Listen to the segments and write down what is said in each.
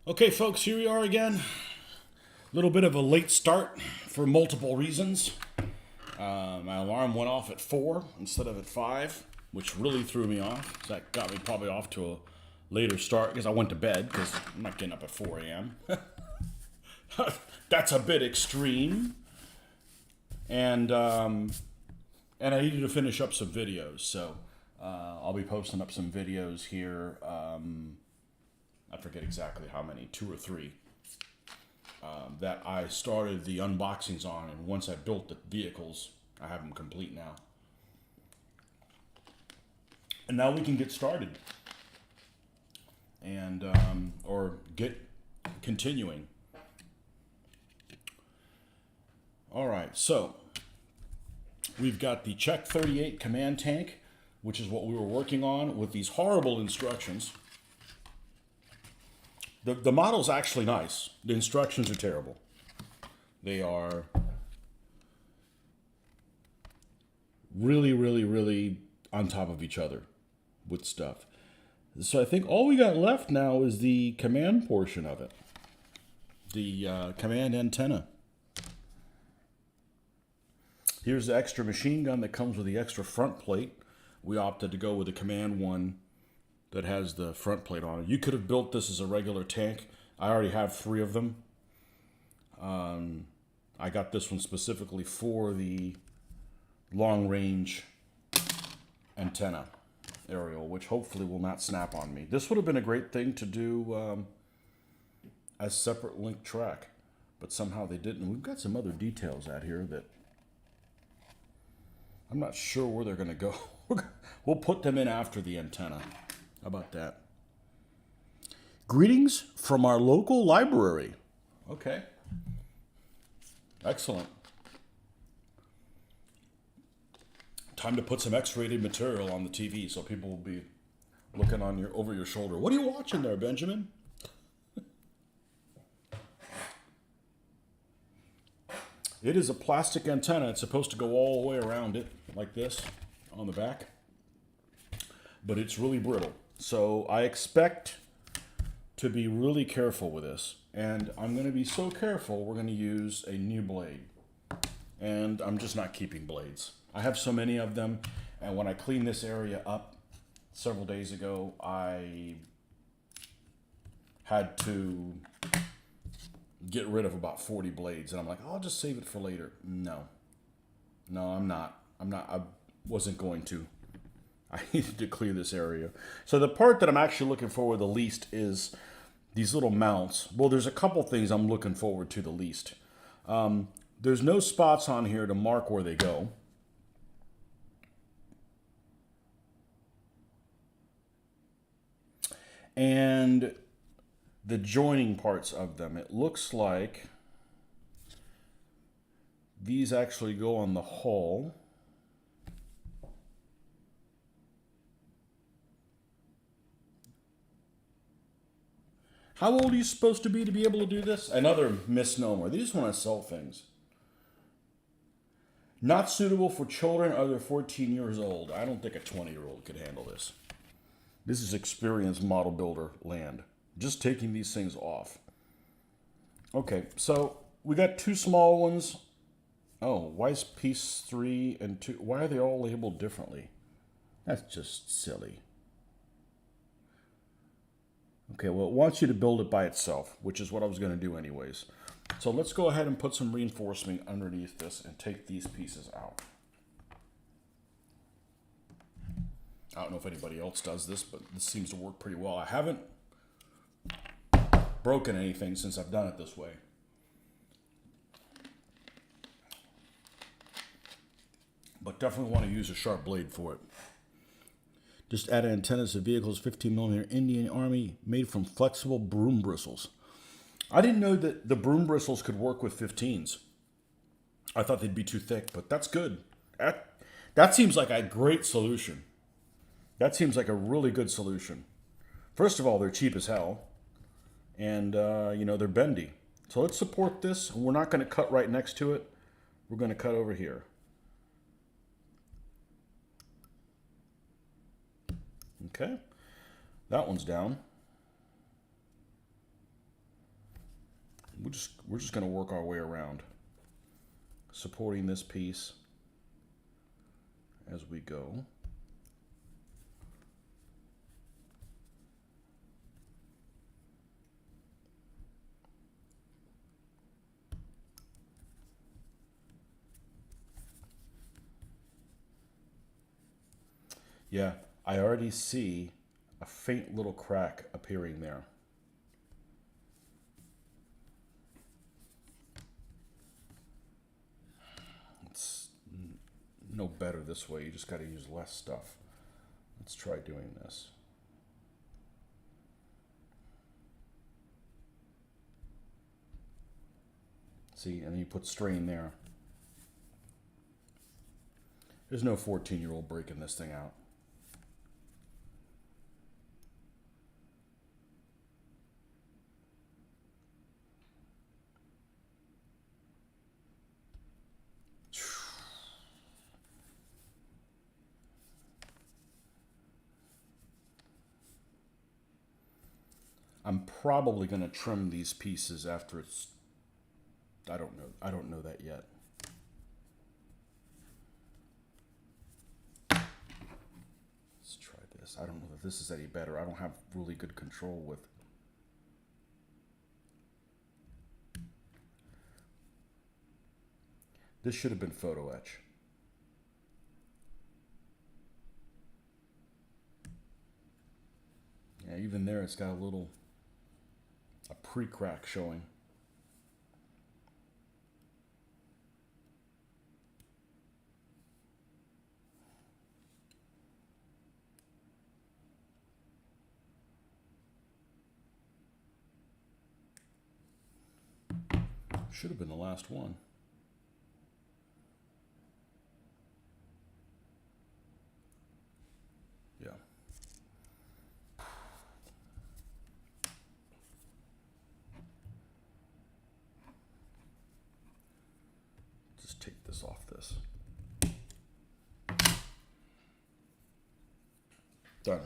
Okay, folks, here we are again. A little bit of a late start for multiple reasons. My alarm went off at 4 instead of at 5, which really threw me off. That got me probably off to a later start because I went to bed because I'm not getting up at 4 a.m. That's a bit extreme. And I needed to finish up some videos, so I'll be posting up some videos here. I forget exactly how many, 2 or 3, that I started the unboxings on, and once I built the vehicles, I have them complete now. And now we can get started, and or get continuing. All right, so we've got the Czech 38 command tank, which is what we were working on with these horrible instructions. The model's actually nice. The instructions are terrible. They are really, really, really on top of each other with stuff. So I think all we got left now is the command portion of it. The command antenna. Here's the extra machine gun that comes with the extra front plate. We opted to go with the command one that has the front plate on it. You could have built this as a regular tank. I already have 3 of them. I got this one specifically for the long range antenna aerial, which hopefully will not snap on me. This would have been a great thing to do as separate link track, but somehow they didn't. We've got some other details out here that I'm not sure where they're going to go. We'll put them in after the antenna. How about that? Greetings from our local library. Okay. Excellent. Time to put some X-rated material on the TV so people will be looking on over your shoulder. What are you watching there, Benjamin? It is a plastic antenna. It's supposed to go all the way around it like this on the back, but it's really brittle. So I expect to be really careful with this. And I'm going to be so careful, we're going to use a new blade. And I'm just not keeping blades. I have so many of them. And when I cleaned this area up several days ago, I had to get rid of about 40 blades. And I'm like, I'll just save it for later. No, I'm not. I wasn't going to. I needed to clear this area. So the part that I'm actually looking forward the least is these little mounts. Well, there's a couple things I'm looking forward to the least. There's no spots on here to mark where they go. And the joining parts of them, it looks like these actually go on the hull. How old are you supposed to be able to do this? Another misnomer. They just want to sell things. Not suitable for children under 14 years old. I don't think a 20-year-old could handle this. This is experienced model builder land. Just taking these things off. Okay, so we got 2 small ones. Oh, why is piece 3 and 2? Why are they all labeled differently? That's just silly. Okay, well, it wants you to build it by itself, which is what I was going to do anyways. So let's go ahead and put some reinforcement underneath this and take these pieces out. I don't know if anybody else does this, but this seems to work pretty well. I haven't broken anything since I've done it this way. But definitely want to use a sharp blade for it. Just added antennas to vehicles, 15mm Indian Army, made from flexible broom bristles. I didn't know that the broom bristles could work with 15s. I thought they'd be too thick, but that's good. That seems like a great solution. That seems like a really good solution. First of all, they're cheap as hell. And, they're bendy. So let's support this. We're not going to cut right next to it. We're going to cut over here. Okay, that one's down. we're just going to work our way around, supporting this piece as we go. Yeah, I already see a faint little crack appearing there. It's no better this way. You just got to use less stuff. Let's try doing this. See, and then you put strain there. There's no 14-year-old breaking this thing out. I'm probably going to trim these pieces after it's, I don't know that yet. Let's try this. I don't know if this is any better. I don't have really good control with. This should have been photo etch. Yeah, even there it's got a pre-crack showing. Should have been the last one. Yeah. Just take this off this. Done.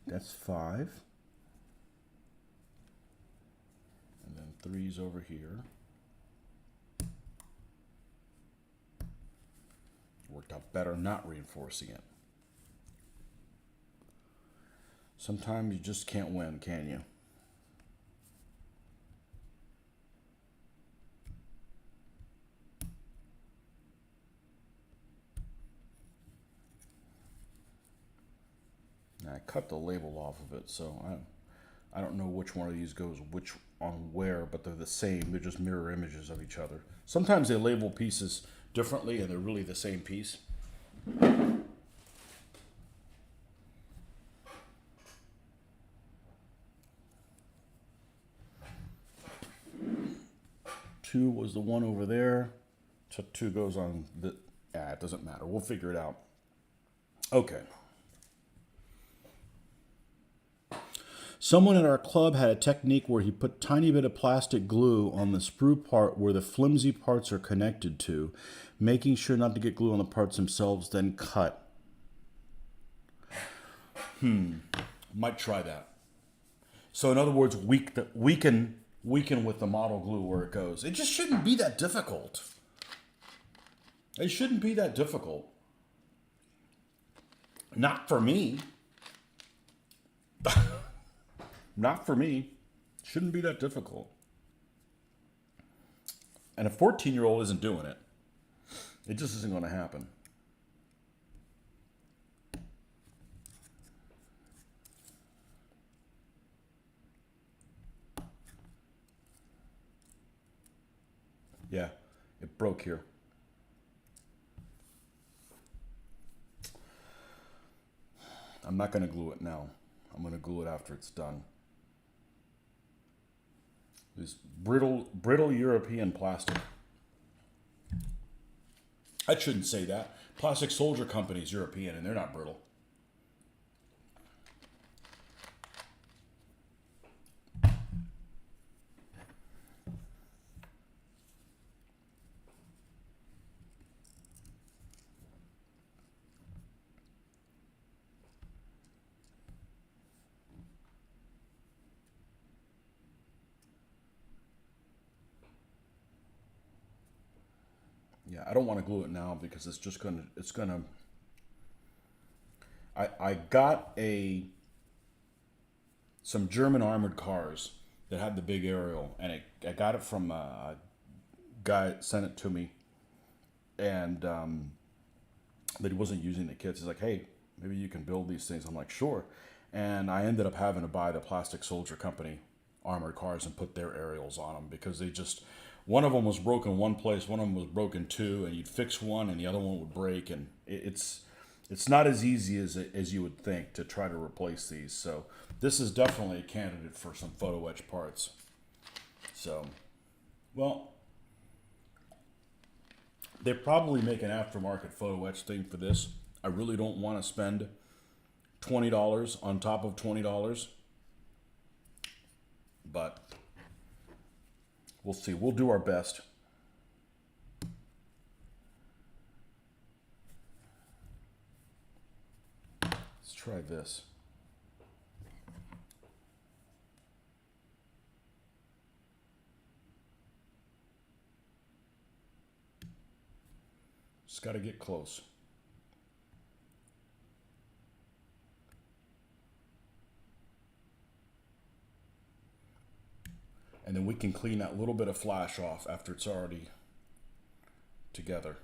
That's 5. And then 3's over here. Worked out better not reinforcing it. Sometimes you just can't win, can you? I cut the label off of it, so I don't know which one of these goes which on where, but they're the same. They're just mirror images of each other. Sometimes they label pieces differently and they're really the same piece. 2 was the one over there. So 2 goes on the, it doesn't matter. We'll figure it out. Okay. Someone at our club had a technique where he put tiny bit of plastic glue on the sprue part where the flimsy parts are connected to, making sure not to get glue on the parts themselves, then cut. Might try that. So in other words, weaken with the model glue where it goes. It just shouldn't be that difficult. It shouldn't be that difficult. Not for me. Not for me. Shouldn't be that difficult. And a 14-year-old isn't doing it. It just isn't going to happen. Yeah, it broke here. I'm not going to glue it now. I'm going to glue it after it's done. This brittle European plastic. I shouldn't say that. Plastic Soldier Company is European, and they're not brittle. Yeah, I don't want to glue it now because it's gonna. I got some German armored cars that had the big aerial, and I got it from a guy that sent it to me, and that he wasn't using the kits. He's like, hey, maybe you can build these things. I'm like, sure. And I ended up having to buy the Plastic Soldier Company armored cars and put their aerials on them because they just, one of them was broken one place, one of them was broken two, and you'd fix one and the other one would break, and it's not as easy as you would think to try to replace these. So this is definitely a candidate for some photo etch parts. So, well, they probably make an aftermarket photo etch thing for this. I really don't want to spend $20 on top of $20, but we'll see. We'll do our best. Let's try this. Just got to get close. And then we can clean that little bit of flash off after it's already together.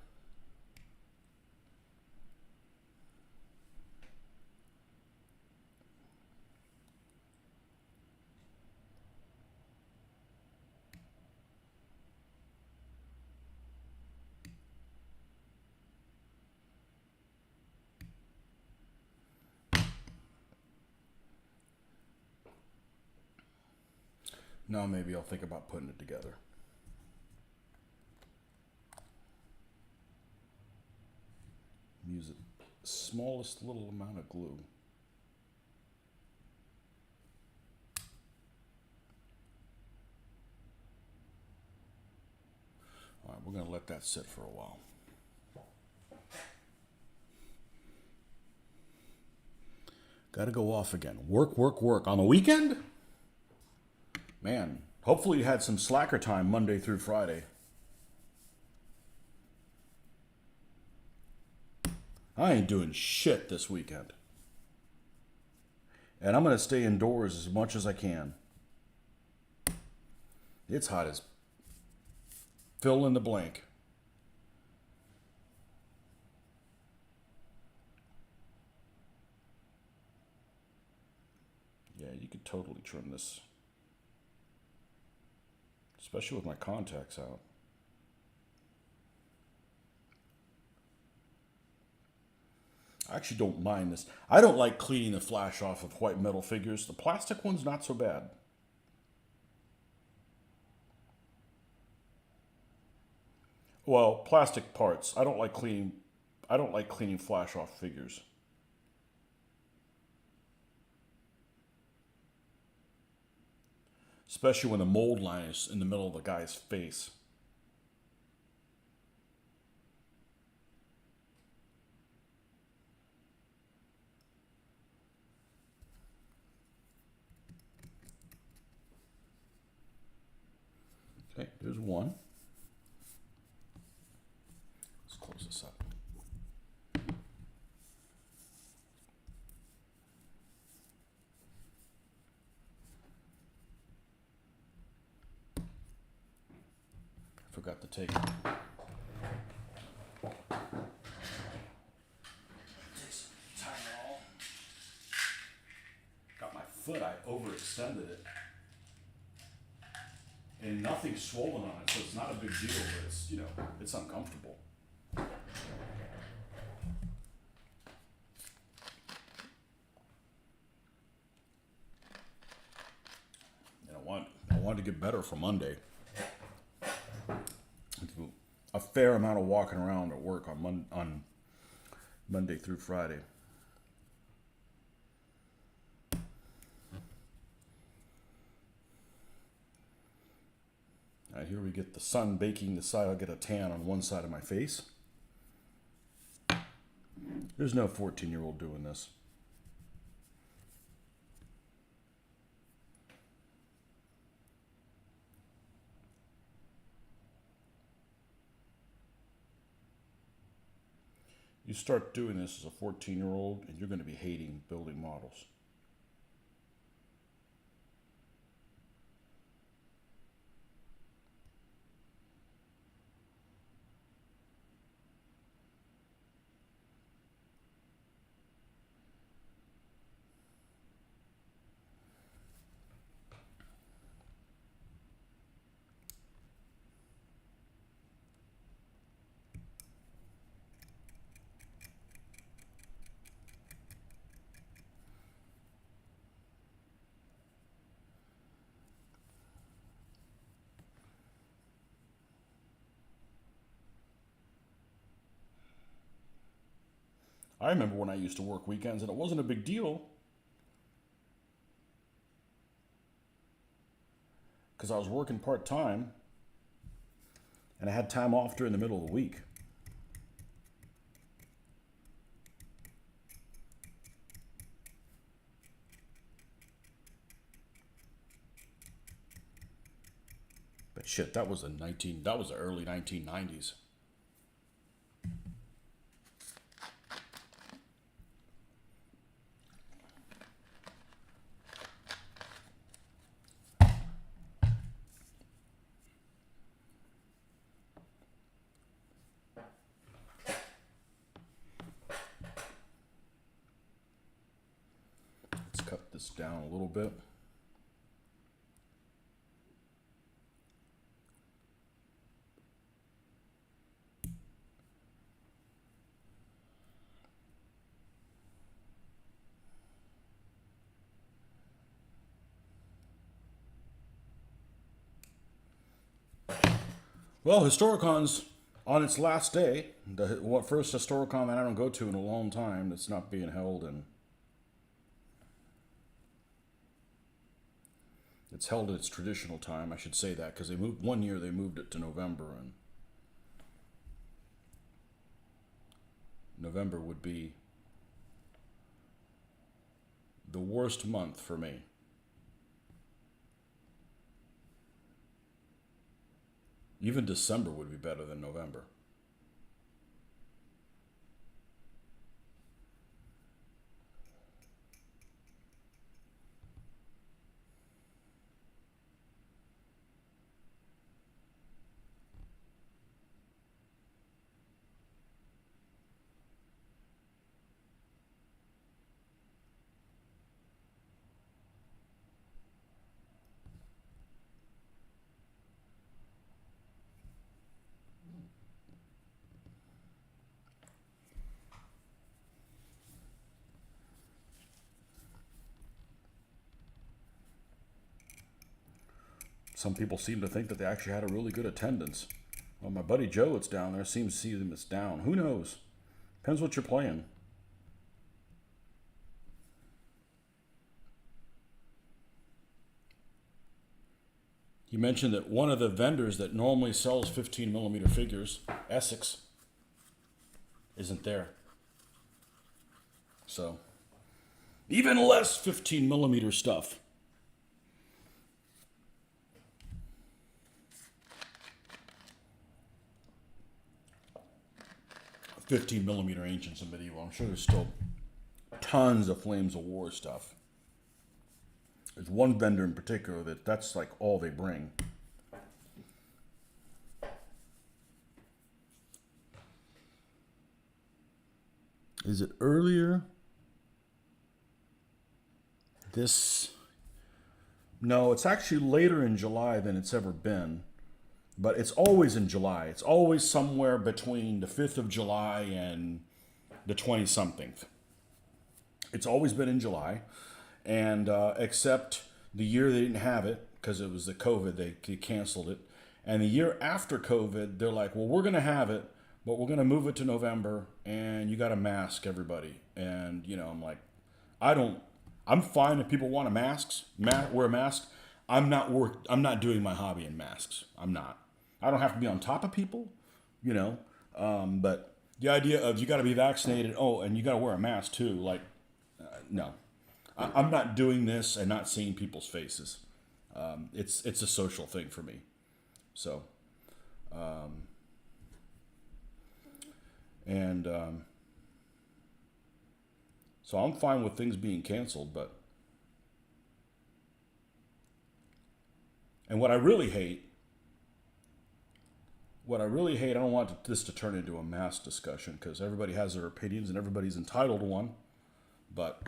Now maybe I'll think about putting it together. Use the smallest little amount of glue. All right, we're going to let that sit for a while. Got to go off again. Work, work, work. On the weekend? Man, hopefully you had some slacker time Monday through Friday. I ain't doing shit this weekend. And I'm going to stay indoors as much as I can. It's hot as fill in the blank. Yeah, you could totally trim this. Especially with my contacts out. I actually don't mind this. I don't like cleaning the flash off of white metal figures. The plastic one's not so bad. Well, plastic parts. I don't like cleaning flash off figures. Especially when the mold line is in the middle of the guy's face. Okay, there's one. Let's close this up. Forgot to take it. Got my foot, I overextended it. And nothing's swollen on it, so it's not a big deal, but it's, it's uncomfortable. And I want to get better for Monday. A fair amount of walking around at work on Monday through Friday. All right, here we get the sun baking the side. I'll get a tan on one side of my face. There's no 14-year-old doing this. You start doing this as a 14-year-old and you're going to be hating building models. I remember when I used to work weekends and it wasn't a big deal because I was working part-time and I had time off during the middle of the week. But shit, that was the early 1990s. Let's cut this down a little bit. Well, Historicon's on its last day. The first Historicon that I don't go to in a long time that's not being held in. It's held at its traditional time. I should say that because they moved one year. They moved it to November, and November would be the worst month for me. Even December would be better than November. Some people seem to think that they actually had a really good attendance. Well, my buddy Joe that's down there seems to see them as down. Who knows? Depends what you're playing. You mentioned that one of the vendors that normally sells 15mm figures, Essex, isn't there. So, even less 15mm stuff. 15mm Ancients and Medieval. I'm sure there's still tons of Flames of War stuff. There's one vendor in particular that's like all they bring. Is it earlier? No, it's actually later in July than it's ever been. But it's always in July. It's always somewhere between the 5th of July and the 20-something. It's always been in July. And except the year they didn't have it, because it was the COVID, they canceled it. And the year after COVID, they're like, well, we're going to have it, but we're going to move it to November, and you got to mask everybody. And, you know, I'm like, I'm fine if people want to wear a mask. I'm not doing my hobby in masks. I'm not. I don't have to be on top of people, you know. But the idea of you got to be vaccinated, and you got to wear a mask too, like, no. I'm not doing this and not seeing people's faces. It's a social thing for me. So, so I'm fine with things being canceled, and what I really hate, I don't want this to turn into a mass discussion because everybody has their opinions and everybody's entitled to one, but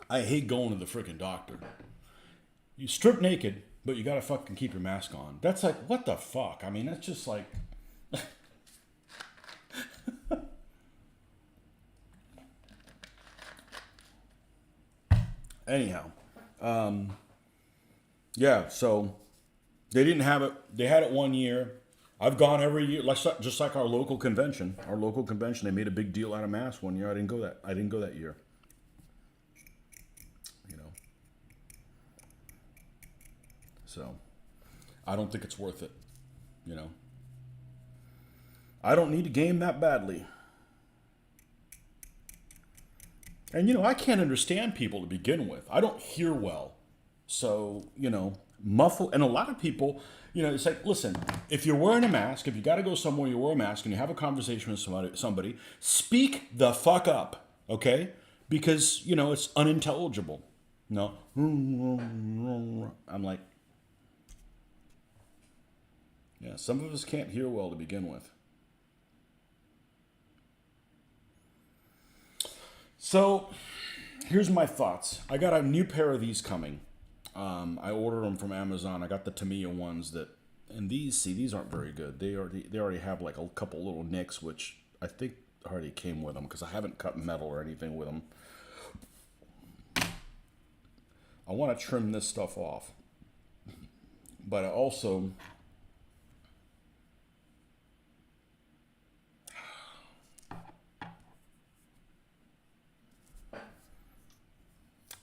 I hate going to the freaking doctor. You strip naked, but you gotta fucking keep your mask on. That's like, what the fuck? I mean, that's just like... Anyhow, yeah, so they didn't have it. They had it 1 year. I've gone every year, just like our local convention. Our local convention, they made a big deal out of masks 1 year. I didn't go that year. You know, so I don't think it's worth it. You know, I don't need a game that badly. And, you know, I can't understand people to begin with. I don't hear well. So, you know, muffle. And a lot of people, you know, it's like, listen, if you're wearing a mask, if you got to go somewhere, you wear a mask and you have a conversation with somebody, speak the fuck up, okay? Because, you know, it's unintelligible. No. I'm like, yeah, some of us can't hear well to begin with. So, here's my thoughts. I got a new pair of these coming. I ordered them from Amazon. I got the Tamiya ones and these aren't very good. They already have like a couple little nicks, which I think already came with them because I haven't cut metal or anything with them. I want to trim this stuff off, but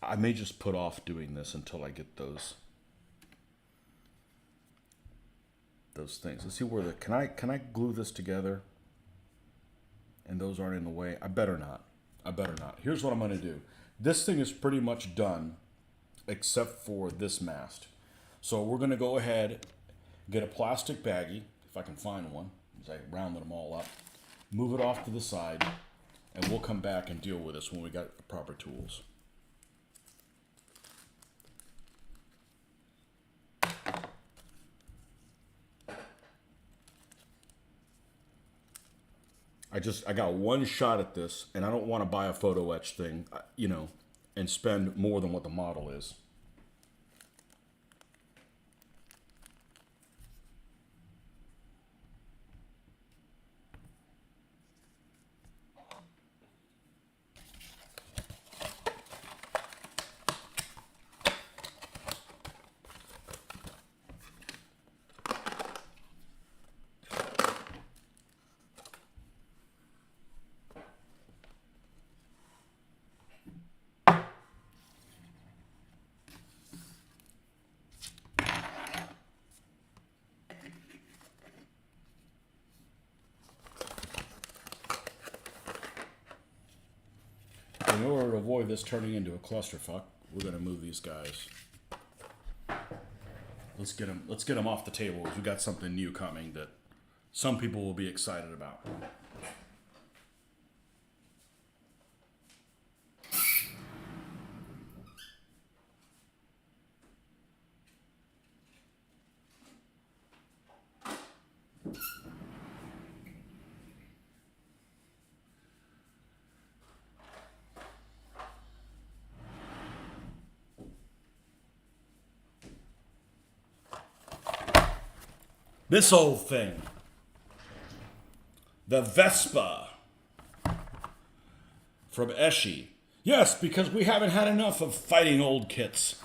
I may just put off doing this until I get those things. Let's see where can I glue this together and those aren't in the way? I better not. Here's what I'm going to do. This thing is pretty much done except for this mast. So we're going to go ahead, get a plastic baggie, if I can find one, as I rounded them all up, move it off to the side, and we'll come back and deal with this when we got the proper tools. I got one shot at this, and I don't want to buy a photo etch thing, you know, and spend more than what the model is. In order to avoid this turning into a clusterfuck, we're going to move these guys. Let's get them off the table. We got something new coming that some people will be excited about. This old thing. The Vespa. From Eschi. Yes, because we haven't had enough of fighting old kits.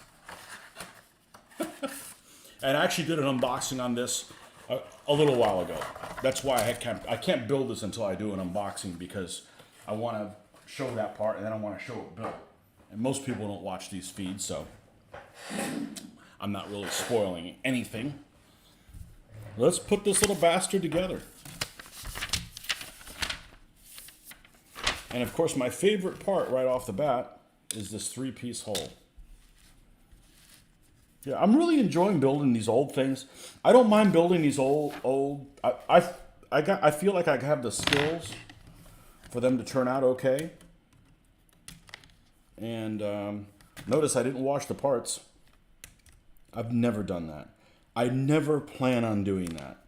And I actually did an unboxing on this a little while ago. That's why I can't build this until I do an unboxing, because I want to show that part and then I want to show it built. And most people don't watch these feeds, so I'm not really spoiling anything. Let's put this little bastard together. And of course, my favorite part right off the bat is this 3-piece hull. Yeah, I'm really enjoying building these old things. I don't mind building these old. I feel like I have the skills for them to turn out okay. And notice I didn't wash the parts. I've never done that. I never plan on doing that.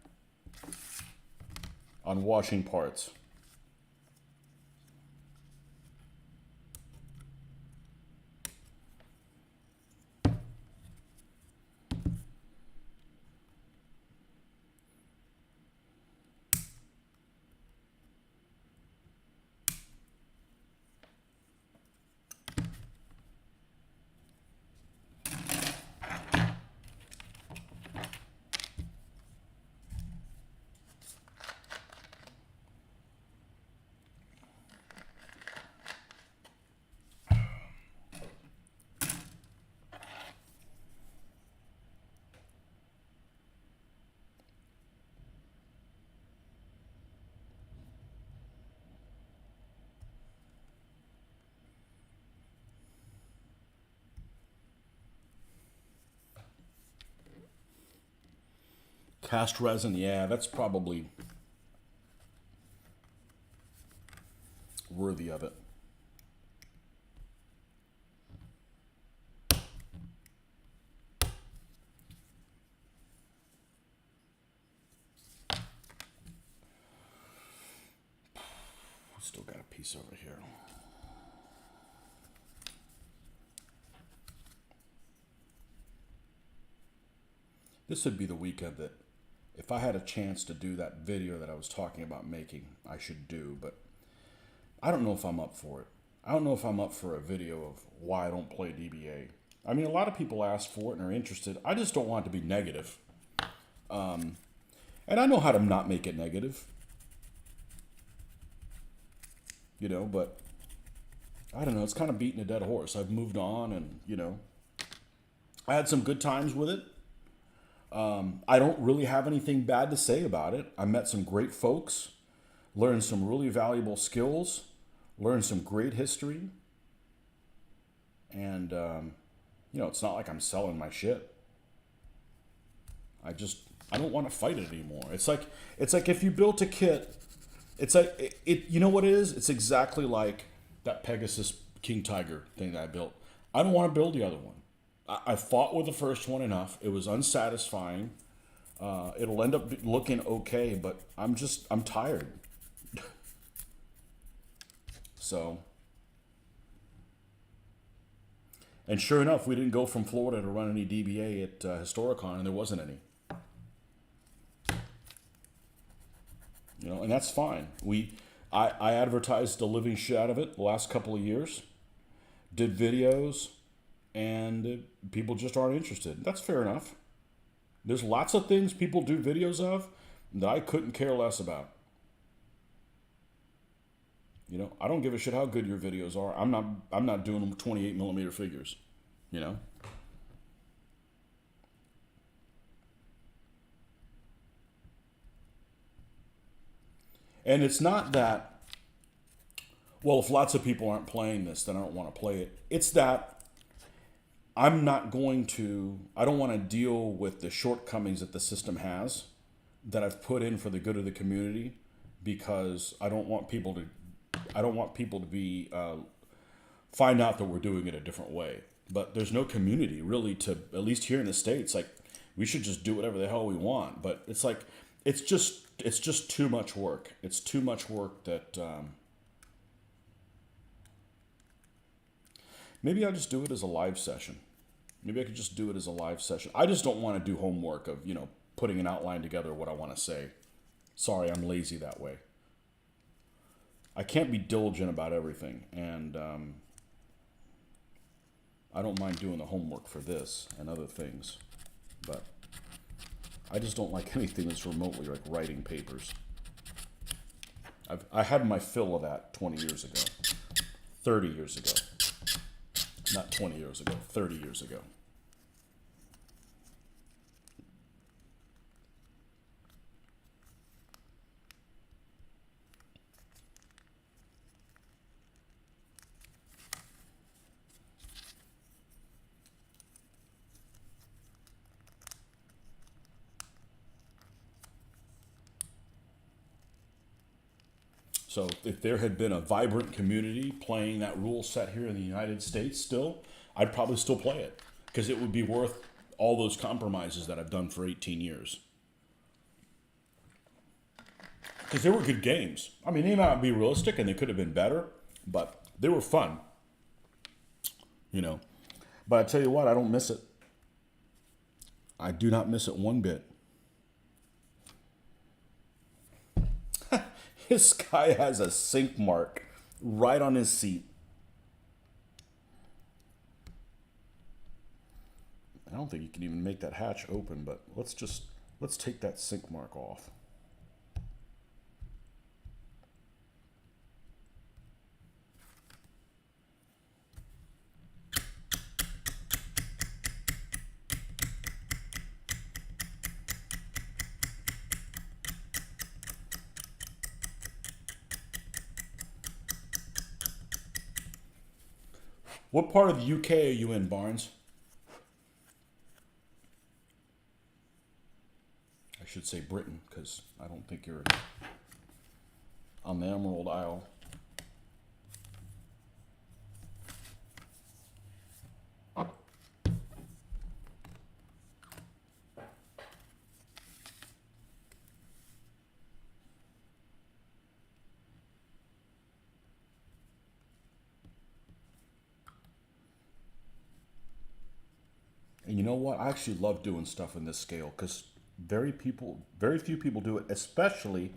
On washing parts. Cast resin, yeah, that's probably worthy of it. Still got a piece over here. This would be the weekend that, if I had a chance to do that video that I was talking about making, I should do, but I don't know if I'm up for it. I don't know if I'm up for a video of why I don't play DBA. I mean, a lot of people ask for it and are interested. I just don't want it to be negative. And I know how to not make it negative. You know, but I don't know. It's kind of beating a dead horse. I've moved on and, you know, I had some good times with it. I don't really have anything bad to say about it. I met some great folks, learned some really valuable skills, learned some great history. And, you know, it's not like I'm selling my shit. I don't want to fight it anymore. It's like if you built a kit, it's like, you know what it is? It's exactly like that Pegasus King Tiger thing that I built. I don't want to build the other one. I fought with the first one enough. It was unsatisfying. It'll end up looking okay, but I'm tired. So, and sure enough, we didn't go from Florida to run any DBA at Historicon, and there wasn't any. You know, and that's fine. I advertised the living shit out of it the last couple of years, did videos, and people just aren't interested. That's fair enough. There's lots of things people do videos of that I couldn't care less about. You know, I don't give a shit how good your videos are. I'm not doing them 28mm figures, you know. And it's not that, well, if lots of people aren't playing this, then I don't want to play it. It's that I don't want to deal with the shortcomings that the system has that I've put in for the good of the community, because I don't want people to be, find out that we're doing it a different way. But there's no community really to, at least here in the States, like, we should just do whatever the hell we want. But it's like, it's just too much work. It's too much work that, maybe I'll just do it as a live session. Maybe I could just do it as a live session. I just don't want to do homework of, you know, putting an outline together of what I want to say. Sorry, I'm lazy that way. I can't be diligent about everything. And I don't mind doing the homework for this and other things. But I just don't like anything that's remotely like writing papers. I had my fill of that 20 years ago, 30 years ago. Not 20 years ago, 30 years ago. So if there had been a vibrant community playing that rule set here in the United States still, I'd probably still play it because it would be worth all those compromises that I've done for 18 years. Because they were good games. I mean, they might not be realistic and they could have been better, but they were fun, you know. But I tell you what, I don't miss it. I do not miss it one bit. This guy has a sink mark right on his seat. I don't think you can even make that hatch open, but let's take that sink mark off. What part of the UK are you in, Barnes? I should say Britain, because I don't think you're on the Emerald Isle. And you know what? I actually love doing stuff in this scale because very few people do it, especially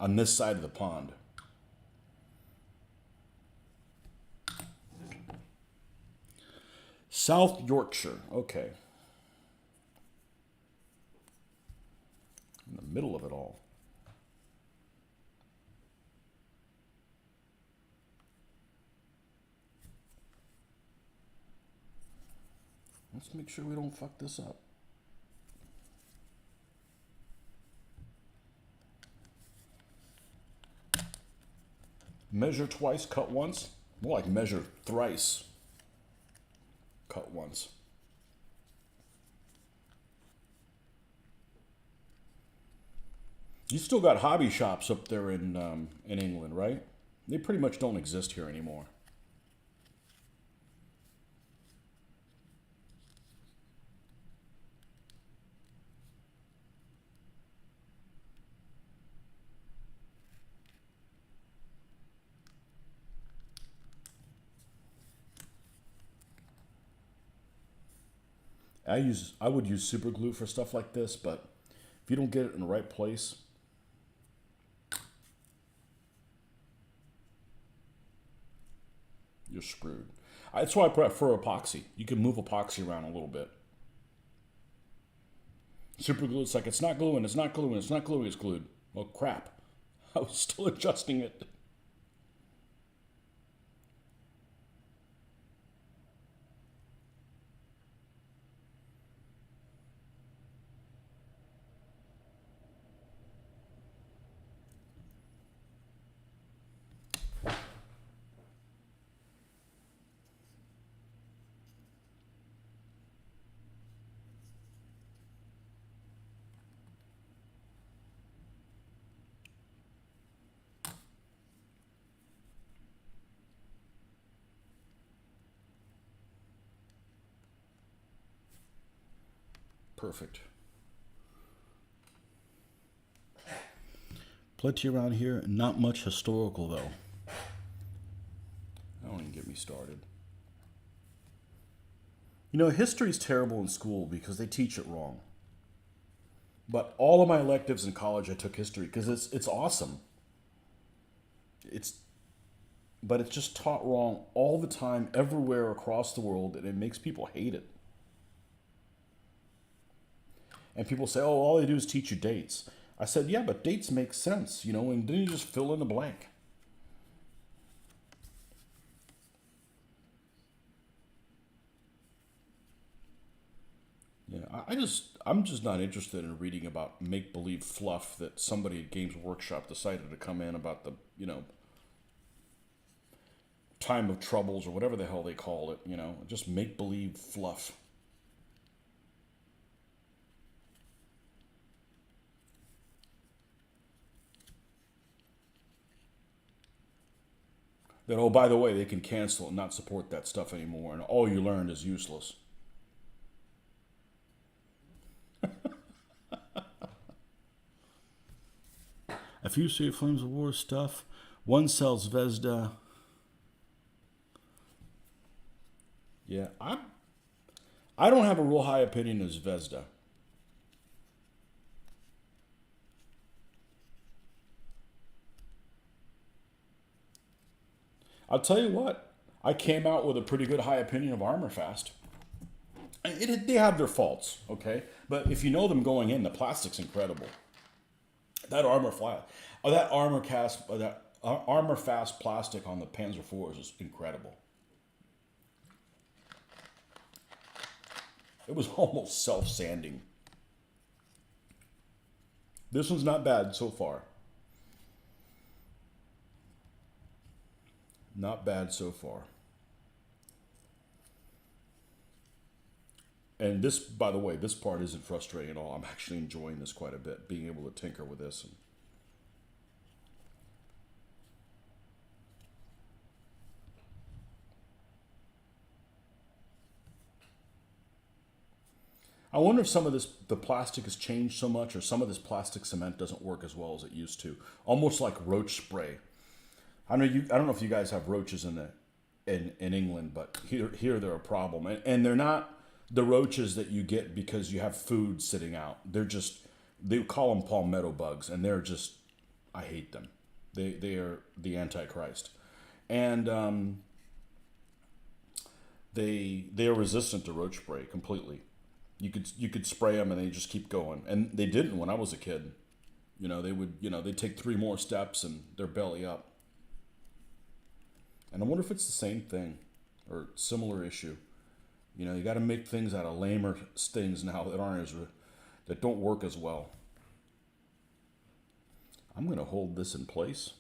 on this side of the pond. South Yorkshire, okay. In the middle of it all. Let's make sure we don't fuck this up. Measure twice, cut once. More like measure thrice, cut once. You still got hobby shops up there in England, right? They pretty much don't exist here anymore. I would use super glue for stuff like this, but if you don't get it in the right place, you're screwed. That's why I prefer epoxy. You can move epoxy around a little bit. Super glue, it's like it's not gluing, it's not gluing, it's not gluing, it's glued. Well, crap. I was still adjusting it. Perfect. Plenty around here, not much historical though. Don't even get me started. You know, history's terrible in school because they teach it wrong. But all of my electives in college, I took history because it's awesome. But it's just taught wrong all the time, everywhere across the world, and it makes people hate it. And people say, oh, all they do is teach you dates. I said, yeah, but dates make sense, and then you just fill in the blank. Yeah, I'm just not interested in reading about make-believe fluff that somebody at Games Workshop decided to come in about the, time of troubles or whatever the hell they call it, just make-believe fluff. That, oh, by the way, they can cancel and not support that stuff anymore, and all you learned is useless. A few see Flames of War stuff. One sells Vesda. Yeah, I don't have a real high opinion of Zvezda. I'll tell you what, I came out with a pretty good high opinion of Armorfast. They have their faults, okay? But if you know them going in, the plastic's incredible. That Armorfast plastic on the Panzer IVs is incredible. It was almost self-sanding. This one's not bad so far. Not bad so far. And this, by the way, this part isn't frustrating at all. I'm actually enjoying this quite a bit, being able to tinker with this. I wonder if some of the plastic has changed so much, or some of this plastic cement doesn't work as well as it used to. Almost like roach spray. I don't know if you guys have roaches in England, but here they're a problem, and they're not the roaches that you get because you have food sitting out. They call them palmetto bugs, and they're just, I hate them. They are the Antichrist, and they are resistant to roach spray completely. You could spray them and they just keep going, and they didn't when I was a kid. They'd take 3 more steps and they're belly up. And I wonder if it's the same thing or similar issue. You got to make things out of lamer things now that don't work as well. I'm going to hold this in place.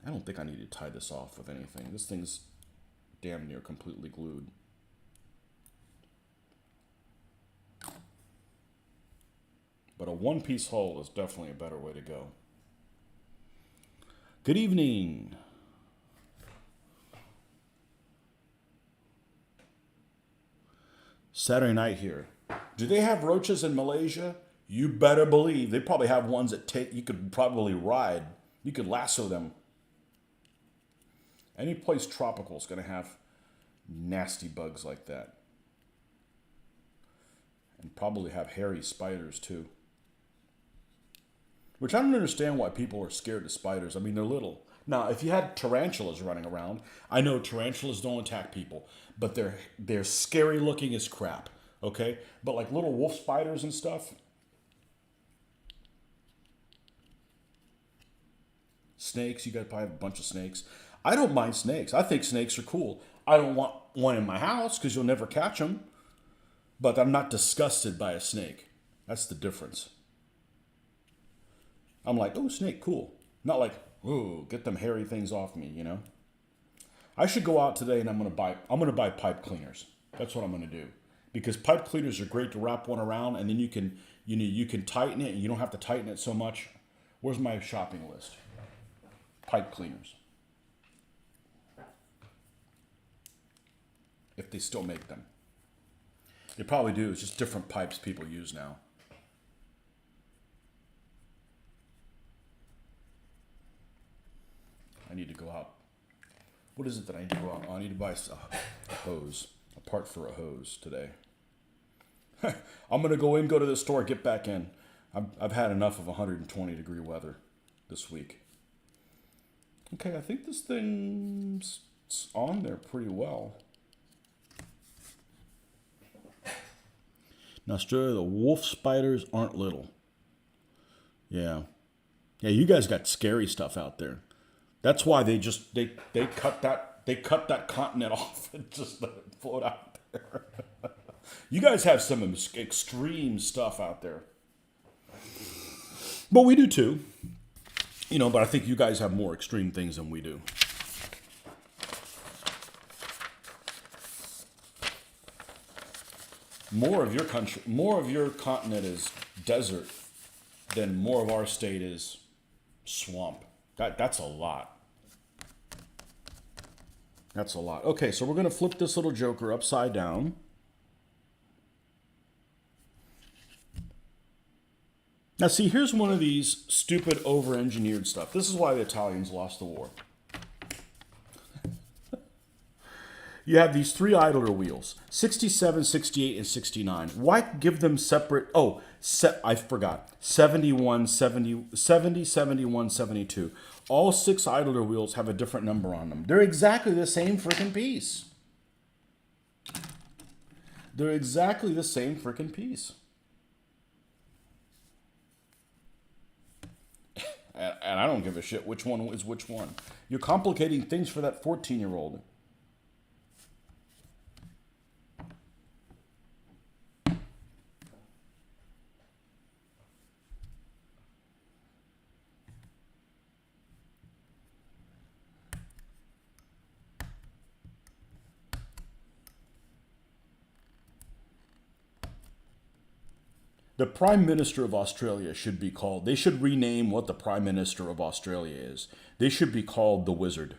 I don't think I need to tie this off with anything. This thing's damn near completely glued. But a one-piece hull is definitely a better way to go. Good evening. Saturday night here. Do they have roaches in Malaysia? You better believe. They probably have ones that you could probably ride. You could lasso them. Any place tropical is going to have nasty bugs like that. And probably have hairy spiders too. Which I don't understand why people are scared of spiders. I mean, they're little. Now, if you had tarantulas running around, I know tarantulas don't attack people, but they're scary looking as crap, okay? But like little wolf spiders and stuff, snakes, you guys probably have a bunch of snakes. I don't mind snakes. I think snakes are cool. I don't want one in my house because you'll never catch them, but I'm not disgusted by a snake. That's the difference. I'm like, oh, snake, cool. Not like, ooh, get them hairy things off me, I should go out today and I'm gonna buy pipe cleaners. That's what I'm gonna do. Because pipe cleaners are great to wrap one around, and then you can tighten it and you don't have to tighten it so much. Where's my shopping list? Pipe cleaners. If they still make them. They probably do. It's just different pipes people use now. I need to go out. What is it that I need to go out? I need to buy a hose. A part for a hose today. I'm going to go to the store, get back in. I've had enough of 120 degree weather this week. Okay, I think this thing's on there pretty well. In Australia, the wolf spiders aren't little. Yeah. Yeah, you guys got scary stuff out there. That's why they cut that continent off and just let it float out there. You guys have some extreme stuff out there. But we do too. You know, but I think you guys have more extreme things than we do. More of your continent is desert than more of our state is swamp. That's a lot. That's a lot. Okay, so we're going to flip this little joker upside down. Now see, here's one of these stupid over-engineered stuff. This is why the Italians lost the war. You have these three idler wheels, 67, 68, and 69. Why give them separate? Oh, I forgot. 71, 70, 71, 72. All six idler wheels have a different number on them. They're exactly the same freaking piece. They're exactly the same freaking piece. And I don't give a shit which one is which one. You're complicating things for that 14-year-old. The Prime Minister of Australia should be called, they should rename what the Prime Minister of Australia is. They should be called the Wizard.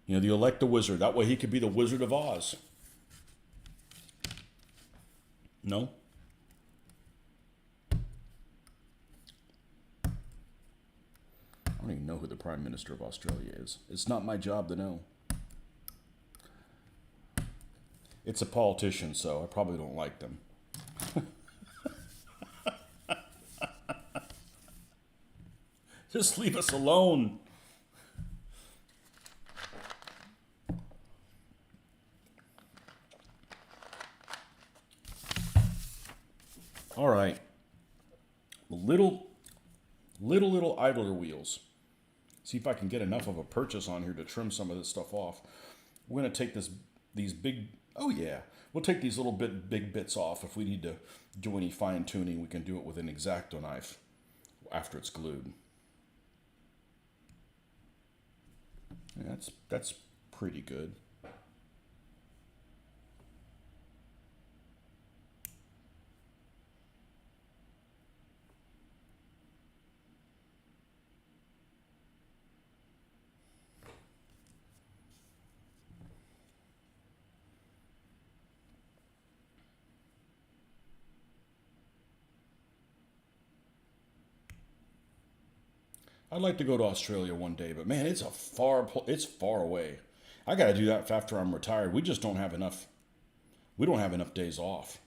You know, you elect the Wizard. That way he could be the Wizard of Oz. No? I don't even know who the Prime Minister of Australia is. It's not my job to know. It's a politician, so I probably don't like them. Just leave us alone. All right. Little idler wheels. See if I can get enough of a purchase on here to trim some of this stuff off. We're going to take these big, oh yeah, we'll take these little big bits off. If we need to do any fine tuning, we can do it with an X-Acto knife after it's glued. Yeah, that's pretty good. I'd like to go to Australia one day, but man, it's far away. I got to do that after I'm retired. We just don't have enough. We don't have enough days off.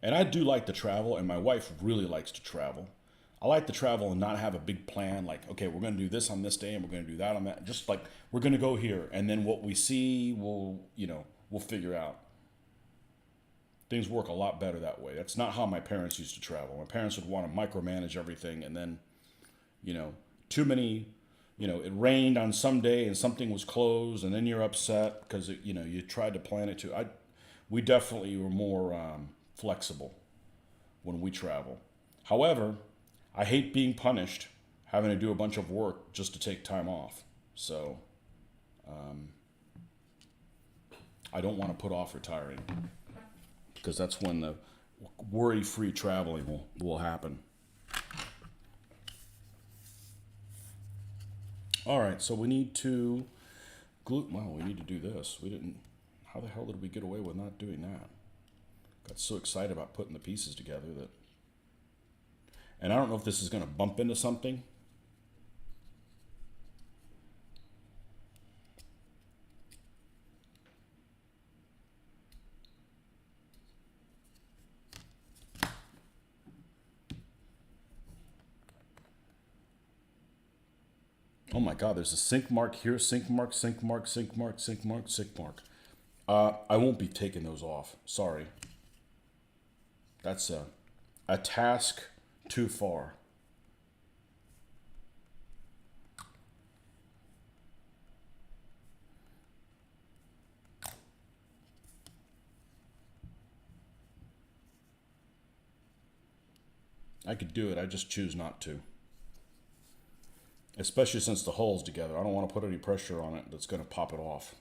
And I do like to travel, and my wife really likes to travel. I like to travel and not have a big plan, like, okay, we're going to do this on this day, and we're going to do that on that. Just like, we're going to go here, and then what we see, we'll figure out. Things work a lot better that way. That's not how my parents used to travel. My parents would want to micromanage everything, and then, too many, it rained on some day, and something was closed, and then you're upset because, you tried to plan it too. We definitely were more flexible when we travel. However, I hate being punished, having to do a bunch of work just to take time off. So I don't want to put off retiring because that's when the worry-free traveling will happen. All right, so we need to glue. Well, we need to do this. We didn't. How the hell did we get away with not doing that? Got so excited about putting the pieces together that. And I don't know if this is going to bump into something. Oh my God, there's a sink mark here, sink mark, sink mark, sink mark, sink mark, sink mark. I won't be taking those off. Sorry. That's a task too far. I could do it, I just choose not to. Especially since the hull's together. I don't want to put any pressure on it that's going to pop it off.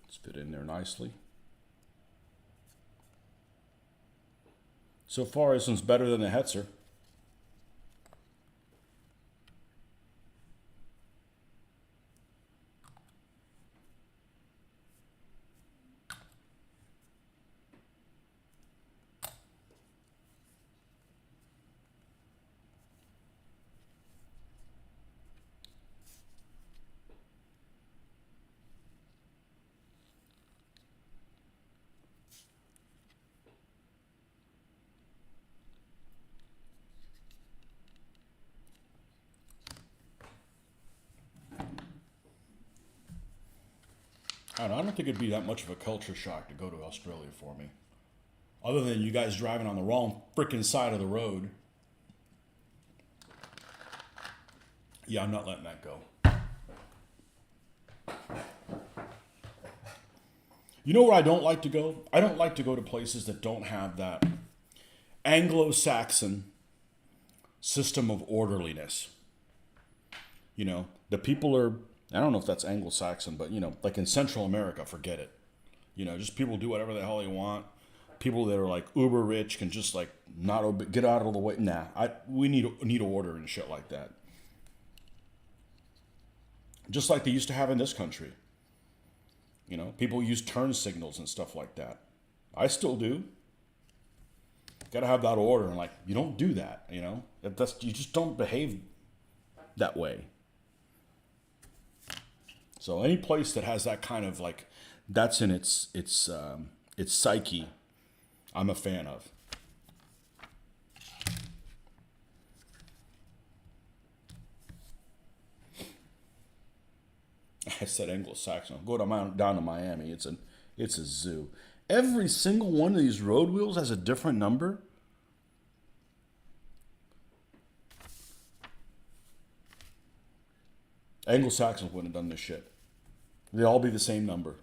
Let's fit in there nicely. So far, this one's better than the Hetzer. I don't think it'd be that much of a culture shock to go to Australia for me. Other than you guys driving on the wrong freaking side of the road. Yeah, I'm not letting that go. You know where I don't like to go? I don't like to go to places that don't have that Anglo-Saxon system of orderliness. You know, the people are, I don't know if that's Anglo-Saxon, but, you know, like in Central America, forget it. You know, just people do whatever the hell they want. People that are like uber rich can just like not get out of the way. Nah, we need order and shit like that. Just like they used to have in this country. You know, people use turn signals and stuff like that. I still do. Got to have that order, and like you don't do that. You know, you just don't behave that way. So any place that has that kind of like, that's in its psyche, I'm a fan of. I said Anglo-Saxon. Go down to Miami. It's a zoo. Every single one of these road wheels has a different number. Anglo-Saxons wouldn't have done this shit. They all be the same number.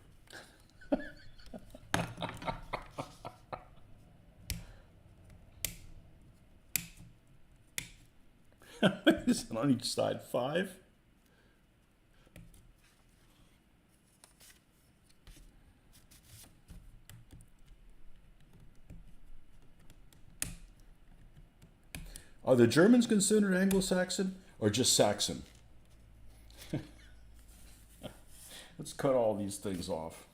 Is it on each side? 5? Are the Germans considered Anglo-Saxon or just Saxon? Let's cut all these things off.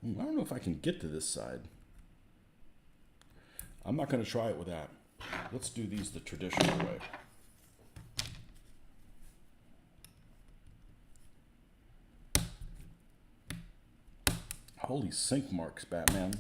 I don't know if I can get to this side. I'm not going to try it with that. Let's do these the traditional way. Holy sink marks, Batman.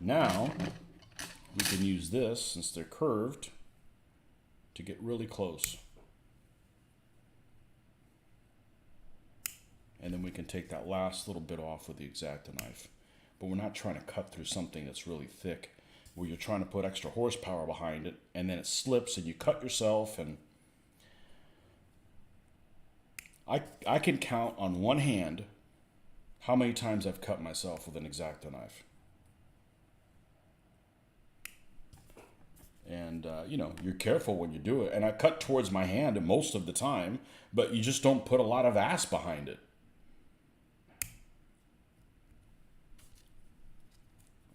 Now, we can use this, since they're curved, to get really close. And then we can take that last little bit off with the X-Acto knife. But we're not trying to cut through something that's really thick, where you're trying to put extra horsepower behind it, and then it slips and you cut yourself. And I can count on one hand how many times I've cut myself with an X-Acto knife. And And, you know, you're careful when you do it. And I cut towards my hand most of the time, but you just don't put a lot of ass behind it.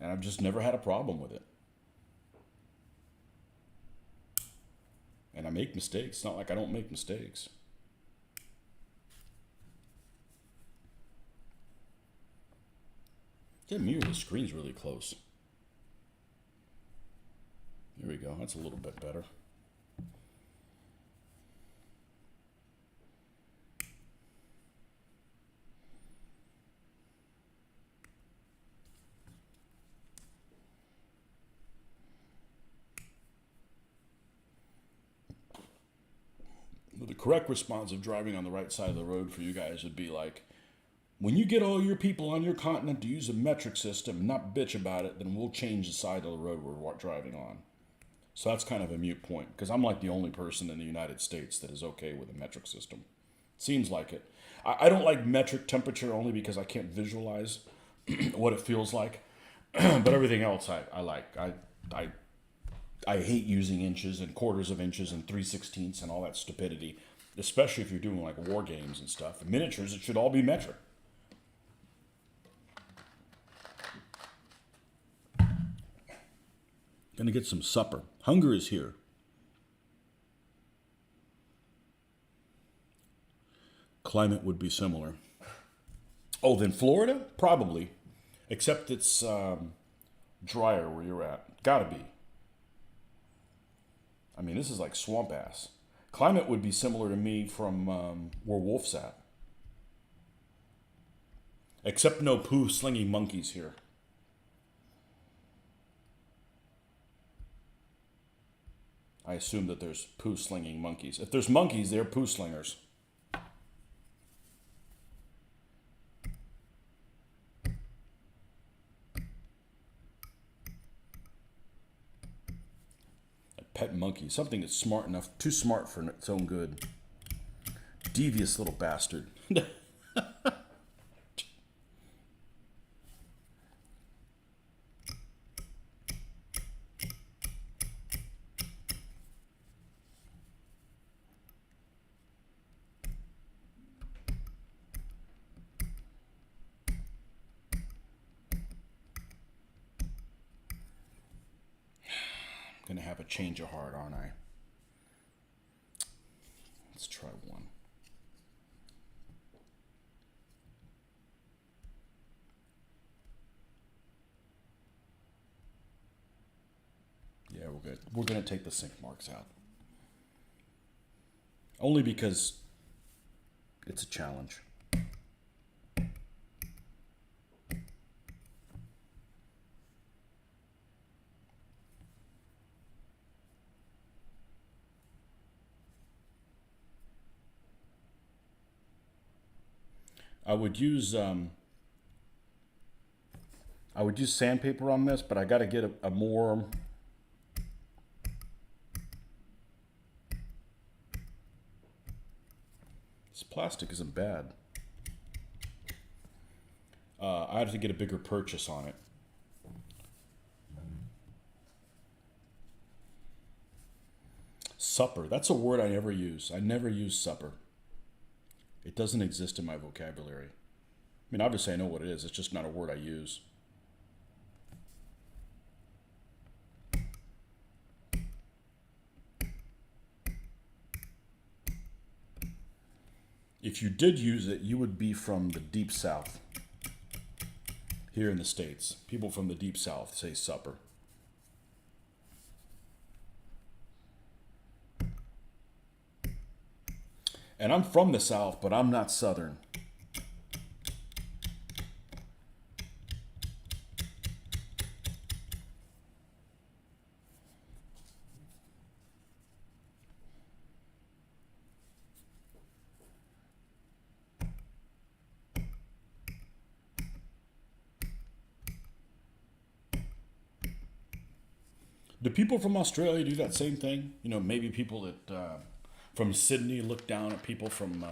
And I've just never had a problem with it. And I make mistakes. It's not like I don't make mistakes. The mirror of the screen's really close. There we go. That's a little bit better. The correct response of driving on the right side of the road for you guys would be like, when you get all your people on your continent to use a metric system and not bitch about it, then we'll change the side of the road we're driving on. So that's kind of a moot point, because I'm like the only person in the United States that is okay with a metric system. Seems like it. I don't like metric temperature only because I can't visualize what it feels like. But everything else I like. I hate using inches and quarters of inches and 3/16 and all that stupidity, especially if you're doing like war games and stuff. In miniatures, it should all be metric. Gonna get some supper. Hunger is here. Climate would be similar. Oh, then Florida? Probably. Except it's drier where you're at. Gotta be. I mean, this is like swamp ass. Climate would be similar to me from where Wolf's at. Except no poo slinging monkeys here. I assume that there's poo slinging monkeys. If there's monkeys, they're poo slingers. A pet monkey, something that's smart enough, too smart for its own good. Devious little bastard. Gonna have a change of heart, aren't I? Let's try one. Yeah, we're good. We're gonna take the sink marks out. Only because it's a challenge. I would use sandpaper on this, but I got to get a more this plastic isn't bad. I have to get a bigger purchase on it. Supper. That's a word I never use. I never use supper. It doesn't exist in my vocabulary. I mean, obviously I know what it is. It's just not a word I use. If you did use it, you would be from the deep south. Here in the States, people from the deep south say supper. And I'm from the South, but I'm not Southern. Do people from Australia do that same thing? You know, maybe people that from Sydney look down at people from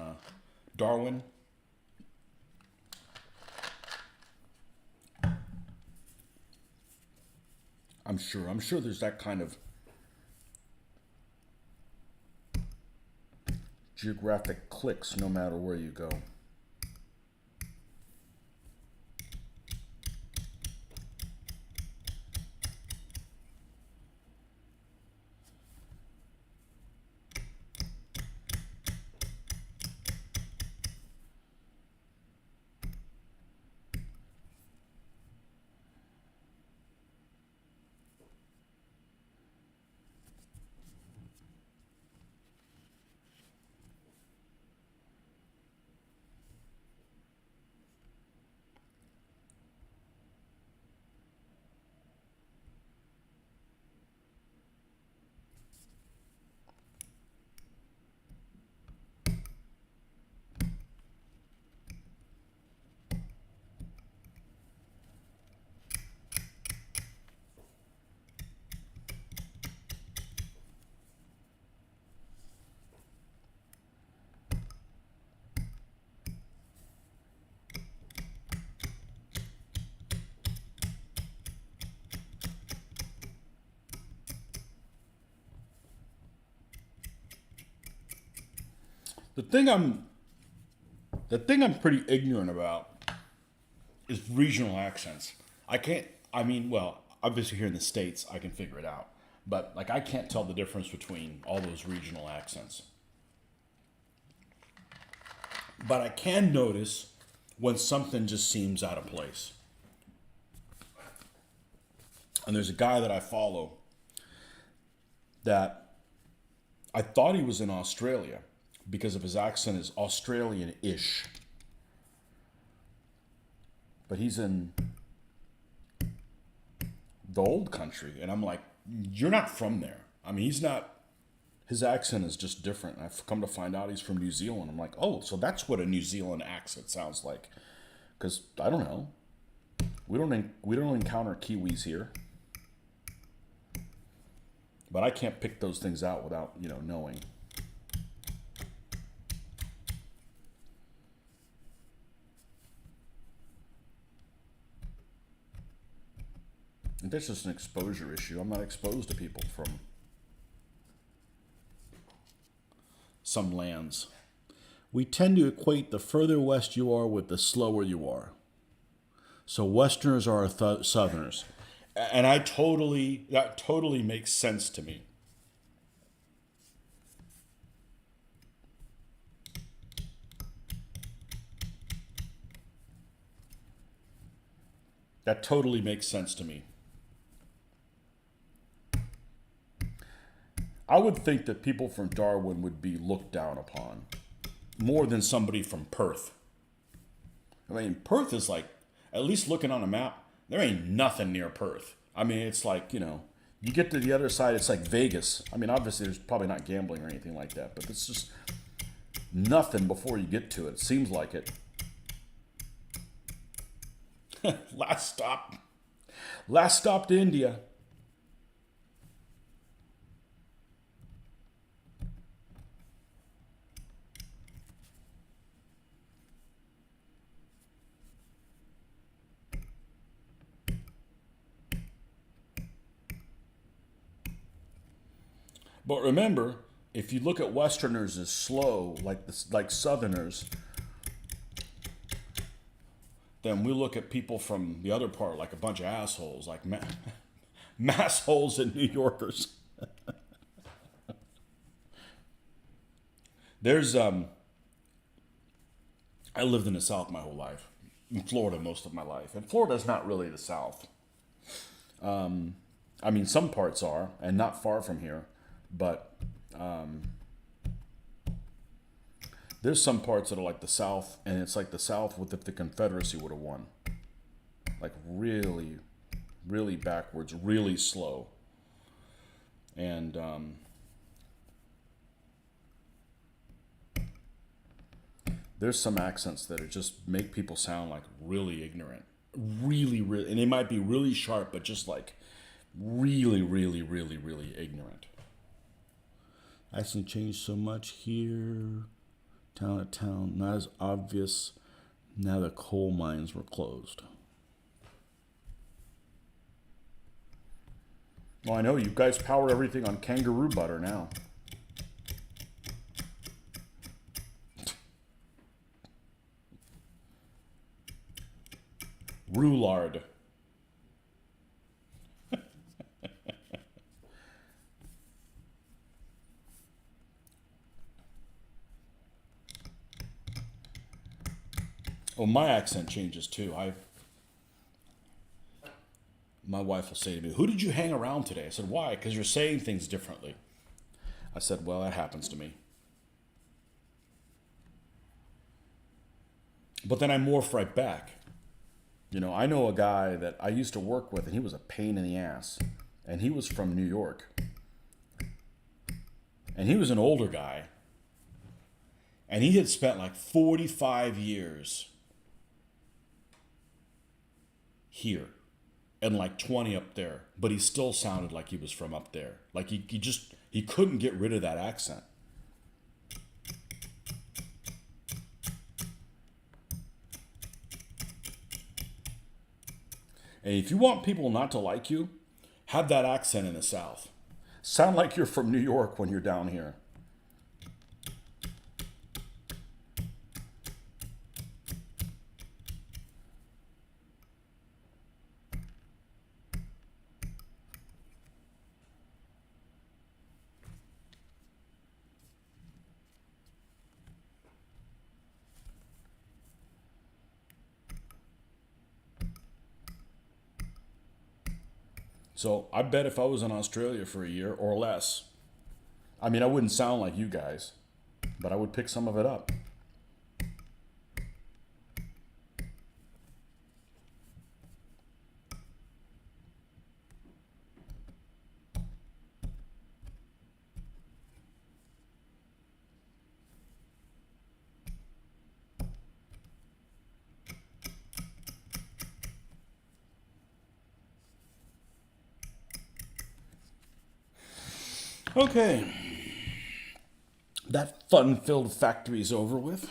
Darwin. I'm sure there's that kind of geographic clicks no matter where you go. The thing I'm pretty ignorant about is regional accents. Well, obviously here in the States, I can figure it out. But, like, I can't tell the difference between all those regional accents. But I can notice when something just seems out of place. And there's a guy that I follow that I thought he was in Australia because of his accent is Australian-ish. But he's in the old country. And I'm like, you're not from there. I mean, he's not, his accent is just different. I've come to find out he's from New Zealand. I'm like, oh, so that's what a New Zealand accent sounds like. Because, I don't know. We don't encounter Kiwis here. But I can't pick those things out without, knowing. And that's just an exposure issue. I'm not exposed to people from some lands. We tend to equate the further west you are with the slower you are. So Westerners are Southerners. And that totally makes sense to me. That totally makes sense to me. I would think that people from Darwin would be looked down upon more than somebody from Perth. I mean, Perth is like, at least looking on a map, there ain't nothing near Perth. I mean, it's like, you get to the other side, it's like Vegas. I mean, obviously there's probably not gambling or anything like that, but it's just nothing before you get to it. It seems like it. Last stop to India. But remember, if you look at Westerners as slow, like Southerners, then we look at people from the other part like a bunch of assholes, like massholes and New Yorkers. I lived in the South my whole life, in Florida most of my life, and Florida's not really the South. I mean, some parts are, and not far from here, but there's some parts that are like the South, and it's like the South with if the Confederacy would have won. Like really, really backwards, really slow. And there's some accents that are just make people sound like really ignorant. Really, and they might be really sharp, but just like really, really, really, really ignorant. Accent changed so much here. Town to town, not as obvious. Now the coal mines were closed. Well, I know you guys power everything on kangaroo butter now. Roulard. Oh, my accent changes too. My wife will say to me, "Who did you hang around today?" I said, "Why?" "Because you're saying things differently." I said, "Well, that happens to me." But then I morph right back. You know, I know a guy that I used to work with, and he was a pain in the ass. And he was from New York. And he was an older guy. And he had spent like 45 years here and like 20 up there. But he still sounded like he was from up there. Like he couldn't get rid of that accent. And if you want people not to like you, have that accent in the South. Sound like you're from New York when you're down here. So I bet if I was in Australia for a year or less, I mean, I wouldn't sound like you guys, but I would pick some of it up. Okay. That fun-filled factory's over with.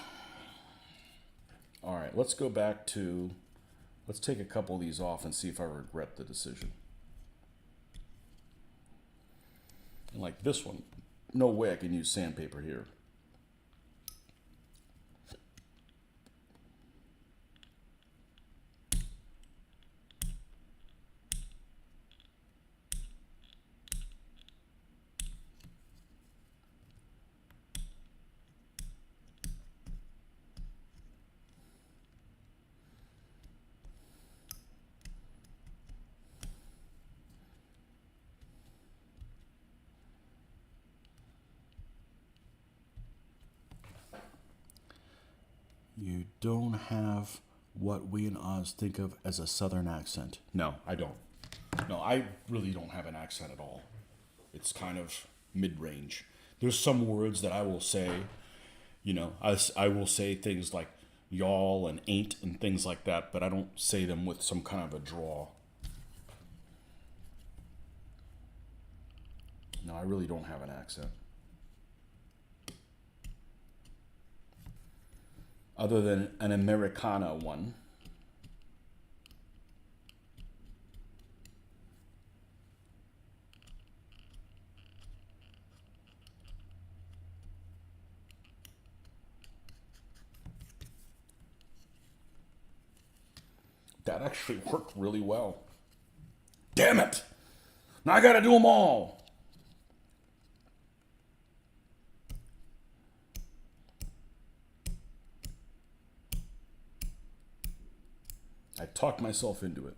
All right, let's go back to, let's take a couple of these off and see if I regret the decision. And like this one, no way I can use sandpaper here. You don't have what we in Oz think of as a Southern accent. No, I don't. No, I really don't have an accent at all. It's kind of mid-range. There's some words that I will say, you know, I will say things like y'all and ain't and things like that, but I don't say them with some kind of a draw. No, I really don't have an accent. Other than an Americana one. That actually worked really well. Damn it! Now I gotta do them all! I talked myself into it.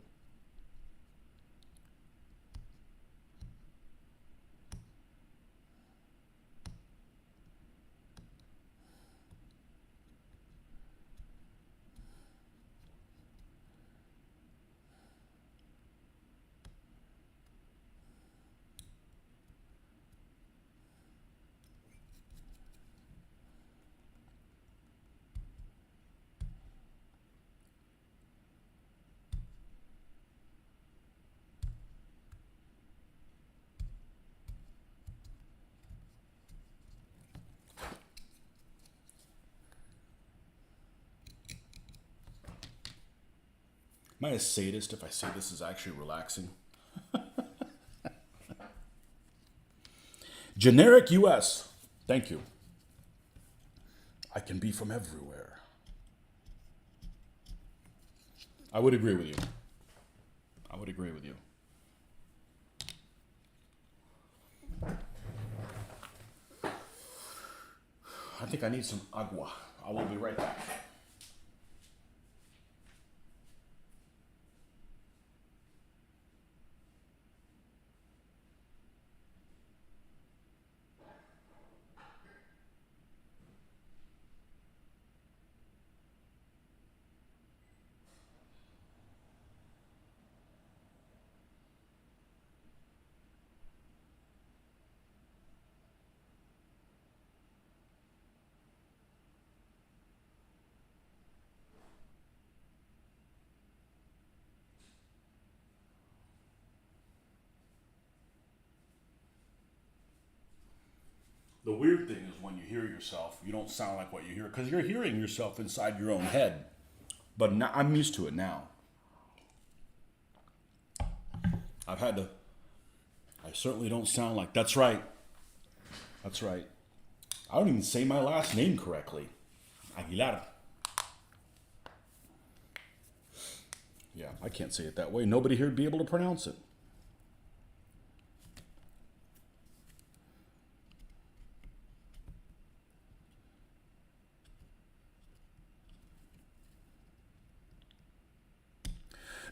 Am I a sadist if I say this is actually relaxing? Generic US. Thank you. I can be from everywhere. I would agree with you. I would agree with you. I think I need some agua. I will be right back. The weird thing is when you hear yourself, you don't sound like what you hear because you're hearing yourself inside your own head. But now, I'm used to it now. I've had to. I certainly don't sound like. That's right. That's right. I don't even say my last name correctly. Aguilar. Yeah, I can't say it that way. Nobody here would be able to pronounce it.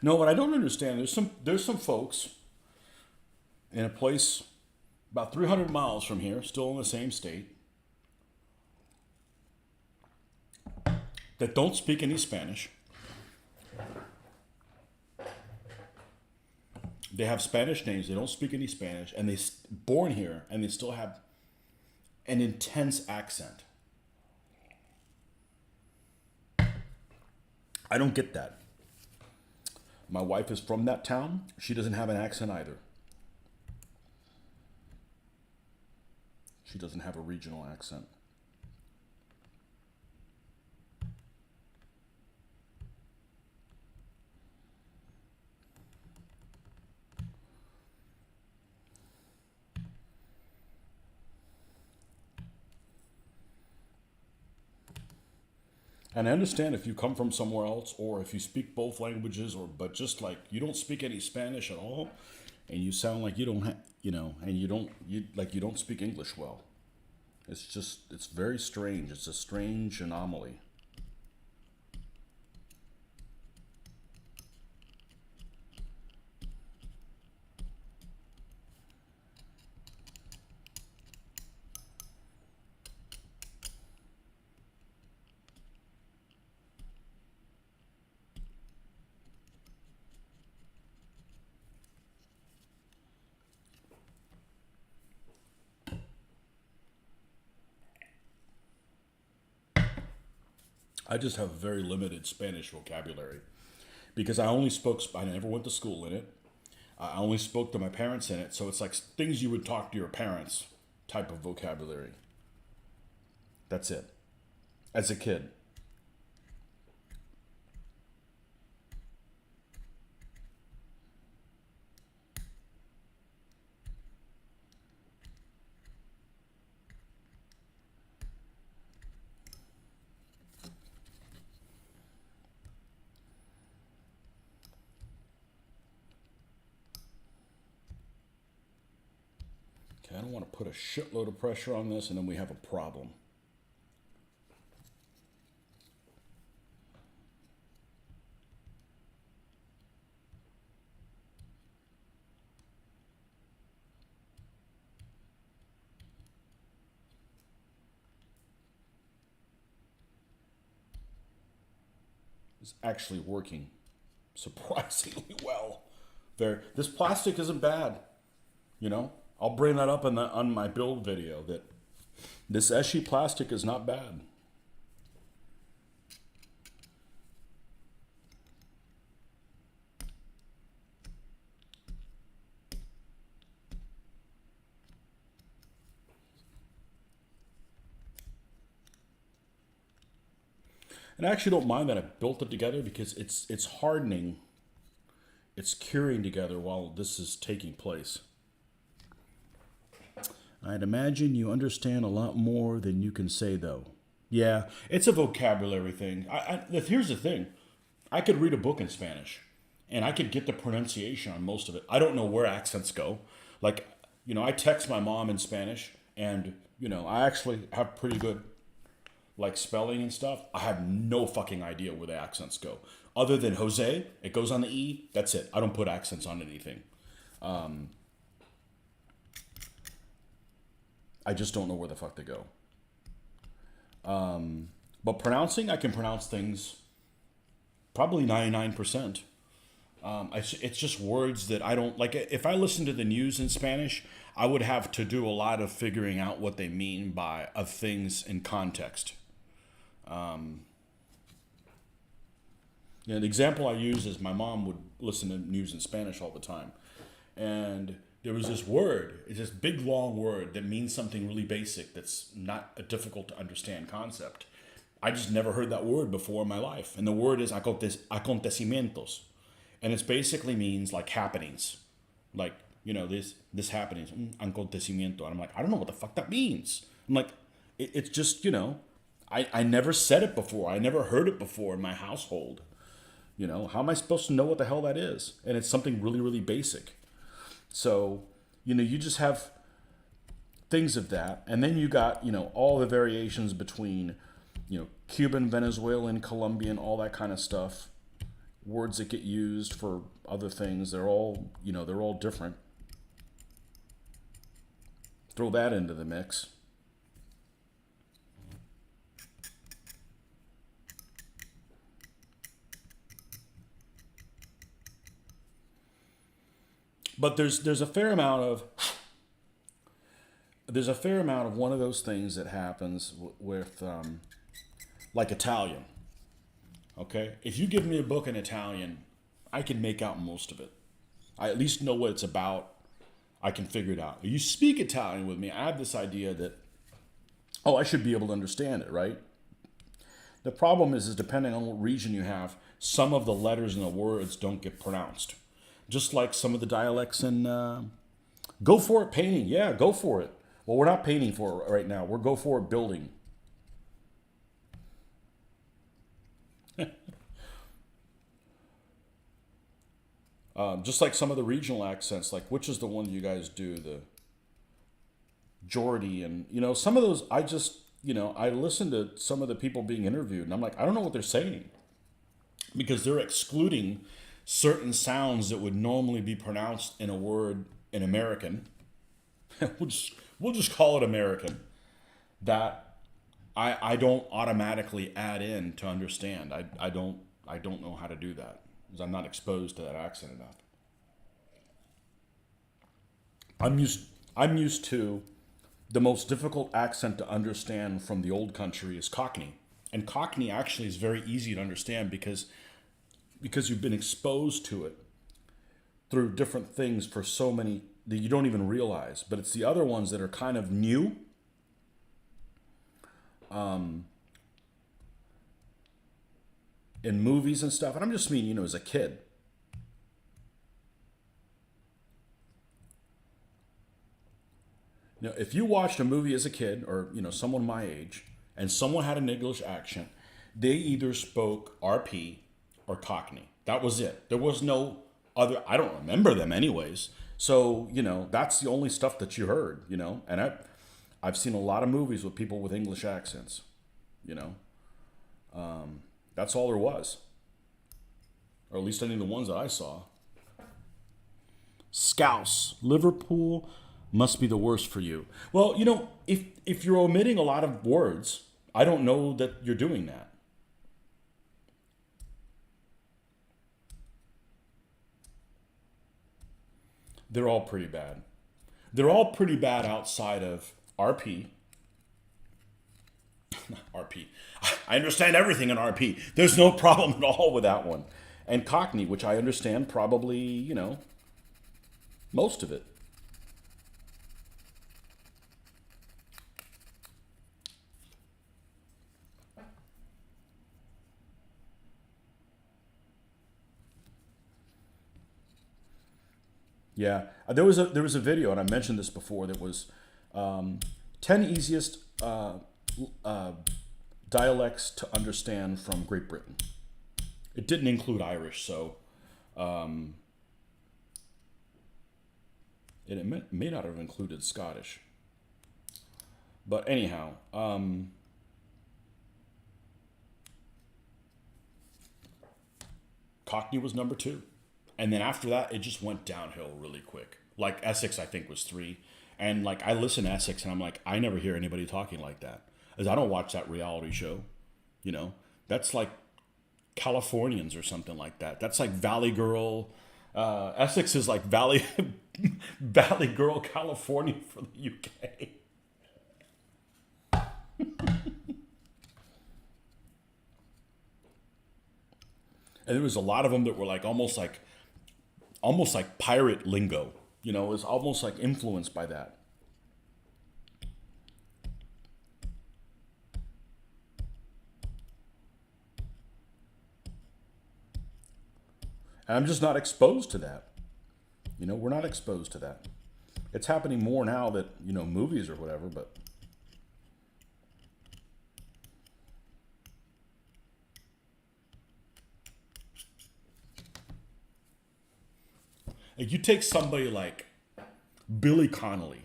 No, what I don't understand, there's some folks in a place about 300 miles from here, still in the same state, that don't speak any Spanish. They have Spanish names. They don't speak any Spanish, and they born here, and they still have an intense accent. I don't get that. My wife is from that town. She doesn't have an accent either. She doesn't have a regional accent. And I understand if you come from somewhere else or if you speak both languages but just like you don't speak any Spanish at all and you sound like you don't and you don't speak English well. It's very strange. It's a strange anomaly. I just have very limited Spanish vocabulary because I never went to school in it. I only spoke to my parents in it, so it's like things you would talk to your parents type of vocabulary. That's it. As a kid. Okay, I don't want to put a shitload of pressure on this and then we have a problem. It's actually working surprisingly well. This plastic isn't bad, you know. I'll bring that up on my build video that this Eschi plastic is not bad. And I actually don't mind that I built it together because it's hardening, it's curing together while this is taking place. I'd imagine you understand a lot more than you can say, though. Yeah, it's a vocabulary thing. Here's the thing. I could read a book in Spanish and I could get the pronunciation on most of it. I don't know where accents go. Like, I text my mom in Spanish and, I actually have pretty good like spelling and stuff. I have no fucking idea where the accents go. Other than Jose, it goes on the E. That's it. I don't put accents on anything. I just don't know where the fuck they go. But pronouncing, I can pronounce things probably 99%. It's just words that I don't like. If I listen to the news in Spanish, I would have to do a lot of figuring out what they mean by of things in context. The example I use is my mom would listen to news in Spanish all the time, and there was this word. It's this big long word that means something really basic. That's not a difficult to understand concept. I just never heard that word before in my life, and the word is acontecimientos. And it basically means like happenings, like this happenings, acontecimiento. And I'm like, I don't know what the fuck that means. I'm like, it's just I never said it before. I never heard it before in my household. How am I supposed to know what the hell that is? And it's something really, really basic. So you just have things of that, and then you got all the variations between Cuban, Venezuelan, Colombian, all that kind of stuff. Words that get used for other things, they're all different. Throw that into the mix. But there's a fair amount of one of those things that happens with like Italian. Okay, if you give me a book in Italian, I can make out most of it. I at least know what it's about. I can figure it out. If you speak Italian with me, I have this idea that, I should be able to understand it, right? The problem is depending on what region you have, some of the letters and the words don't get pronounced. Just like some of the dialects in, go for it painting. Yeah, go for it. Well, we're not painting for it right now. We're go for it building. Just like some of the regional accents, like which is the one you guys do, the Geordie, and some of those. I just I listen to some of the people being interviewed, and I'm like, I don't know what they're saying because they're excluding certain sounds that would normally be pronounced in a word in American. we'll just call it American. That I don't automatically add in to understand. I don't know how to do that because I'm not exposed to that accent enough. I'm used to the most difficult accent to understand from the old country is Cockney. And Cockney actually is very easy to understand because you've been exposed to it through different things for so many that you don't even realize. But it's the other ones that are kind of new. In movies and stuff. And I'm just mean, as a kid. If you watched a movie as a kid or, someone my age and someone had an English accent, they either spoke RP or Cockney. That was it. There was no other, I don't remember them anyways. So, that's the only stuff that you heard, and I've seen a lot of movies with people with English accents, that's all there was. Or at least any of the ones that I saw. Scouse. Liverpool must be the worst for you. Well, if you're omitting a lot of words, I don't know that you're doing that. They're all pretty bad. They're all pretty bad outside of RP. RP. I understand everything in RP. There's no problem at all with that one. And Cockney, which I understand probably, most of it. Yeah, there was a video, and I mentioned this before. That was 10 easiest dialects to understand from Great Britain. It didn't include Irish, so it may not have included Scottish. But anyhow, Cockney was number 2. And then after that, it just went downhill really quick. Like Essex, I think, was 3. And like I listen to Essex and I'm like, I never hear anybody talking like that. As I don't watch that reality show. You know, that's like Californians or something like that. That's like Valley Girl. Essex is like Valley Valley Girl, California for the UK. And there was a lot of them that were like almost like pirate lingo. You know, it was almost like influenced by that. And I'm just not exposed to that. You know, we're not exposed to that. It's happening more now that, you know, movies or whatever, but like you take somebody like Billy Connolly.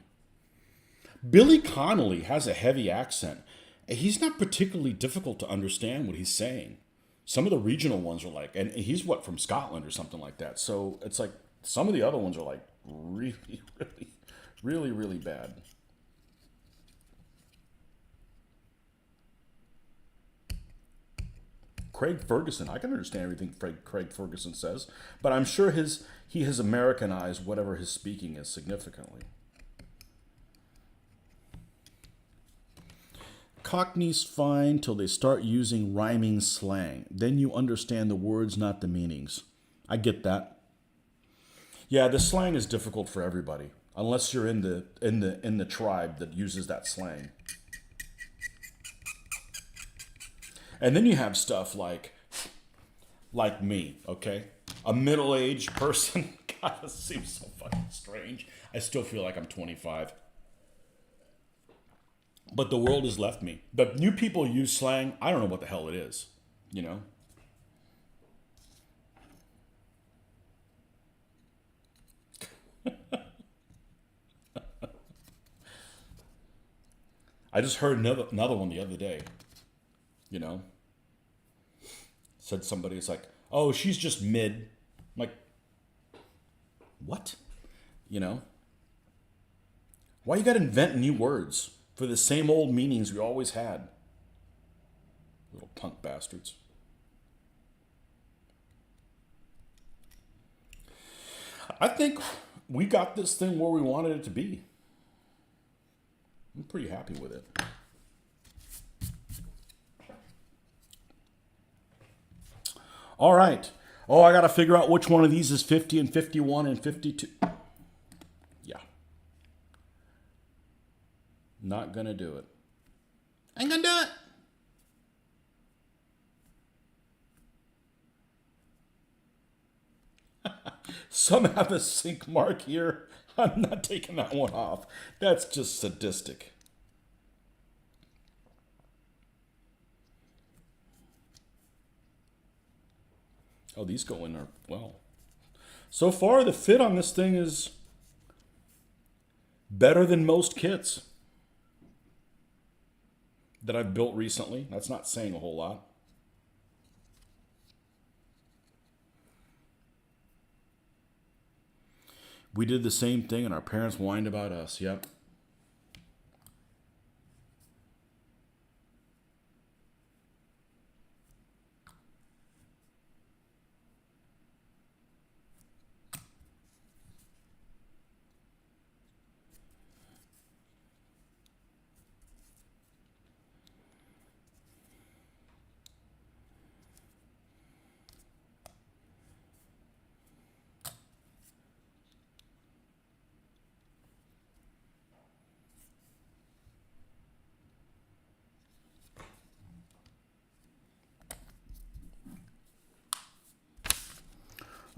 Billy Connolly has a heavy accent. He's not particularly difficult to understand what he's saying. Some of the regional ones are like, and he's what, from Scotland or something like that. So it's like some of the other ones are like really bad. Craig Ferguson, I can understand everything Craig Ferguson says, but I'm sure he has Americanized whatever his speaking is significantly. Cockney's fine till they start using rhyming slang. Then you understand the words, not the meanings. I get that. Yeah, the slang is difficult for everybody, unless you're in the tribe that uses that slang. And then you have stuff like me, okay? A middle-aged person. God, this seems so fucking strange. I still feel like I'm 25. But the world has left me. But new people use slang. I don't know what the hell it is, you know? I just heard another one the other day, you know? Said somebody, it's like, oh, she's just mid. I'm like, what? You know? Why you gotta invent new words for the same old meanings we always had? Little punk bastards. I think we got this thing where we wanted it to be. I'm pretty happy with it. All right. Oh, I got to figure out which one of these is 50 and 51 and 52. Yeah. Not going to do it. Ain't going to do it. Some have a sync mark here. I'm not taking that one off. That's just sadistic. Oh, these go in there well. So far, the fit on this thing is better than most kits that I've built recently. That's not saying a whole lot. We did the same thing and our parents whined about us. Yep.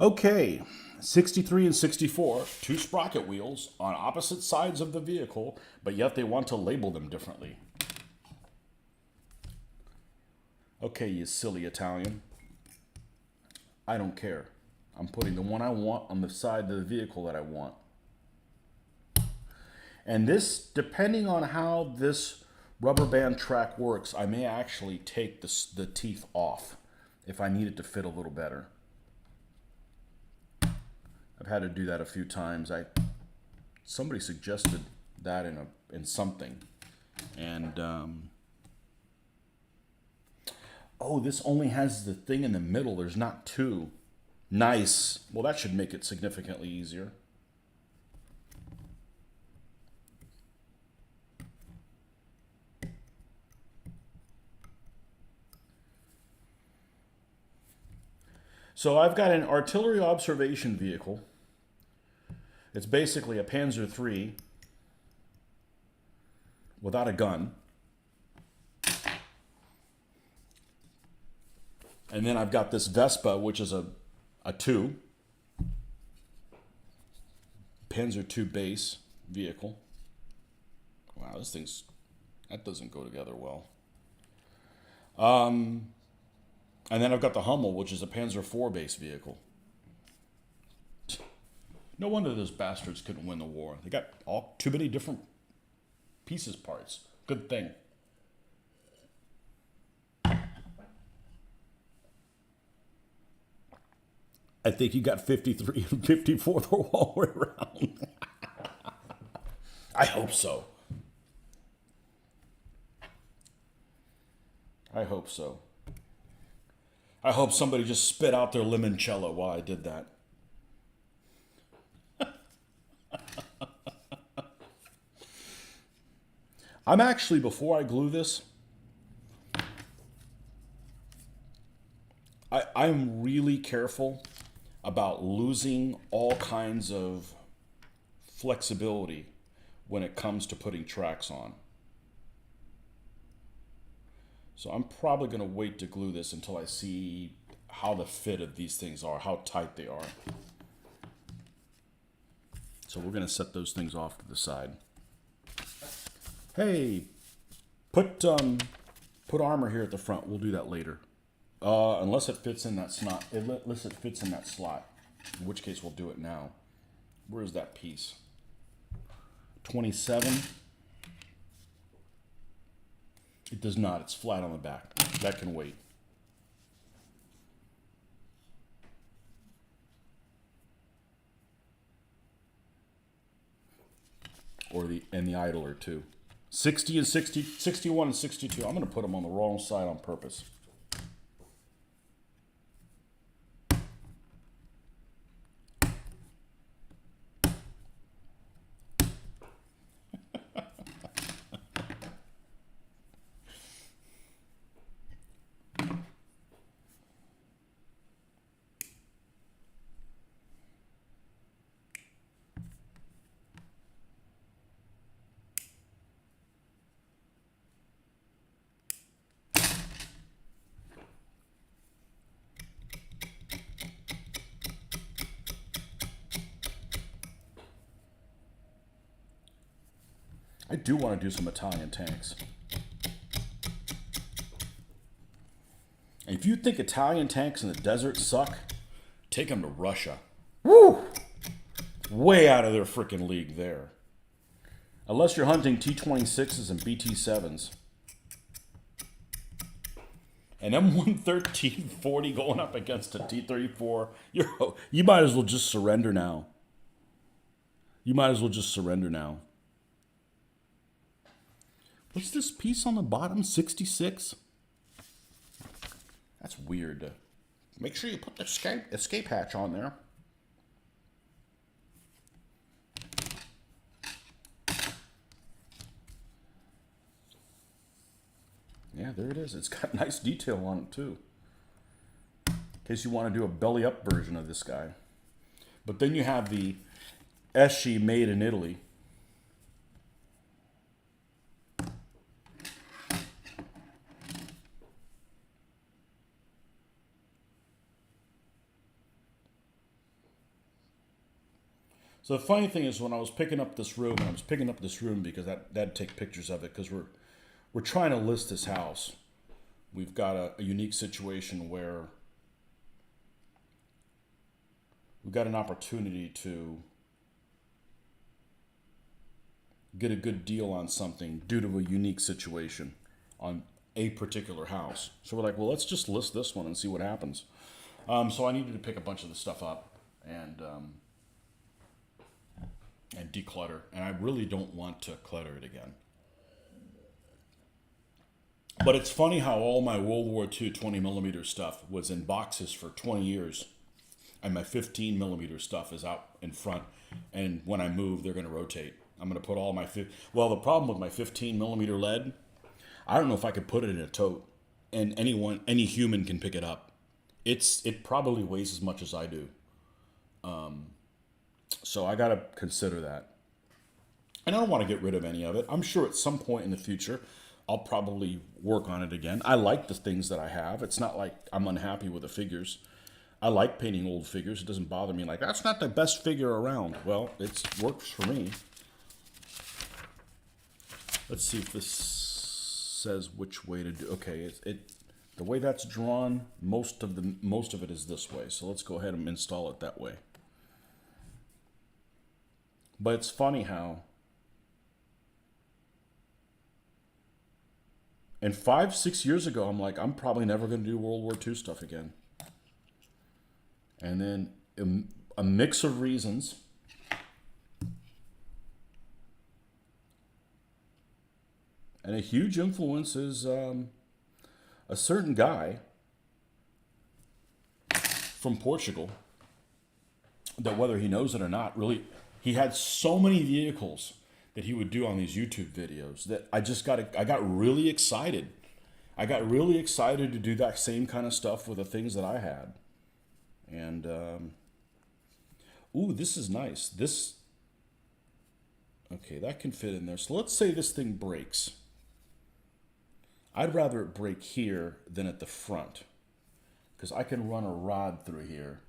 Okay, 63 and 64, two sprocket wheels on opposite sides of the vehicle, but yet they want to label them differently. Okay, you silly Italian. I don't care. I'm putting the one I want on the side of the vehicle that I want. And this, depending on how this rubber band track works, I may actually take the teeth off if I need it to fit a little better. I've had to do that a few times. Somebody suggested that in something, and oh, this only has the thing in the middle. There's not two. Nice. Well, that should make it significantly easier. So I've got an artillery observation vehicle. It's basically a Panzer III without a gun. And then I've got this Vespa, which is a 2. Panzer II base vehicle. Wow, that doesn't go together well. And then I've got the Hummel, which is a Panzer IV base vehicle. No wonder those bastards couldn't win the war. They got too many different pieces parts. Good thing. I think you got 53 and 54 the whole way around. I hope so. I hope so. I hope somebody just spit out their limoncello while I did that. I'm actually, before I glue this, I'm really careful about losing all kinds of flexibility when it comes to putting tracks on. So I'm probably going to wait to glue this until I see how the fit of these things are, how tight they are. So we're going to set those things off to the side. Hey, put armor here at the front. We'll do that later. Unless it fits in that slot. Unless it fits in that slot. In which case we'll do it now. Where's that piece? 27. It does not. It's flat on the back. That can wait. And the idler too. 60 and 60, 61 and 62. I'm going to put them on the wrong side on purpose. I do want to do some Italian tanks. And if you think Italian tanks in the desert suck, take them to Russia. Woo! Way out of their freaking league there. Unless you're hunting T-26s and BT-7s. An M11340 going up against a T-34, you might as well just surrender now. You might as well just surrender now. What's this piece on the bottom? 66? That's weird. Make sure you put the escape hatch on there. Yeah, there it is. It's got nice detail on it too. In case you want to do a belly up version of this guy. But then you have the Esci made in Italy. So the funny thing is, when I was picking up this room, and I was picking up this room because that'd take pictures of it, because we're trying to list this house. We've got a unique situation where we got an opportunity to get a good deal on something due to a unique situation on a particular house. So we're like, well, let's just list this one and see what happens. So I needed to pick a bunch of the stuff up and declutter. And I really don't want to clutter it again. But it's funny how all my World War II 20 millimeter stuff was in boxes for 20 years. And my 15 millimeter stuff is out in front. And when I move, they're going to rotate. I'm going to put all my... Well, the problem with my 15 millimeter lead, I don't know if I could put it in a tote. And any human can pick it up. It probably weighs as much as I do. So I got to consider that. And I don't want to get rid of any of it. I'm sure at some point in the future, I'll probably work on it again. I like the things that I have. It's not like I'm unhappy with the figures. I like painting old figures. It doesn't bother me. Like, that's not the best figure around. Well, it works for me. Let's see if this says which way to do. Okay, the way that's drawn, most of it is this way. So let's go ahead and install it that way. But it's funny how, and 5-6 years ago, I'm like, I'm probably never going to do World War II stuff again. And then a mix of reasons. And a huge influence is a certain guy from Portugal that, whether he knows it or not, really, he had so many vehicles that he would do on these YouTube videos that I got really excited. I got really excited to do that same kind of stuff with the things that I had. And, ooh, this is nice. Okay, that can fit in there. So let's say this thing breaks. I'd rather it break here than at the front, because I can run a rod through here.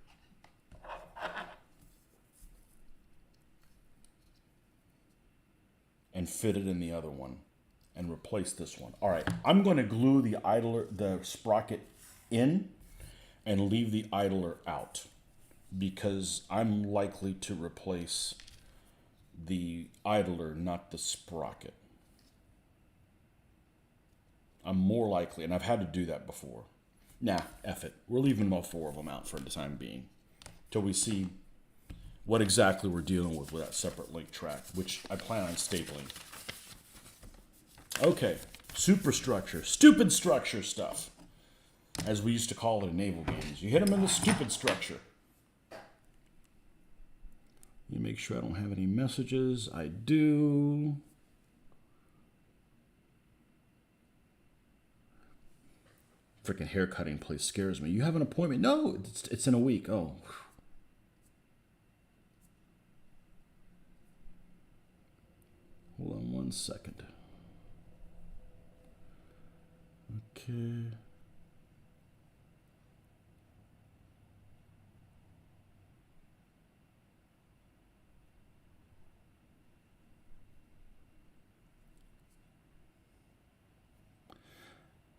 And fit it in the other one and replace this one. All right, I'm going to glue the sprocket in and leave the idler out, because I'm likely to replace the idler, not the sprocket. I'm more likely, and I've had to do that before. Nah, F it. We're leaving all 4 of them out for the time being, till we see what exactly we're dealing with that separate link track, which I plan on stapling. Okay, superstructure, stupid structure stuff, as we used to call it in naval games. You hit them in the stupid structure. Let me make sure I don't have any messages. I do. Freaking haircutting place scares me. You have an appointment? No, it's in a week. Oh. Hold on 1 second. Okay.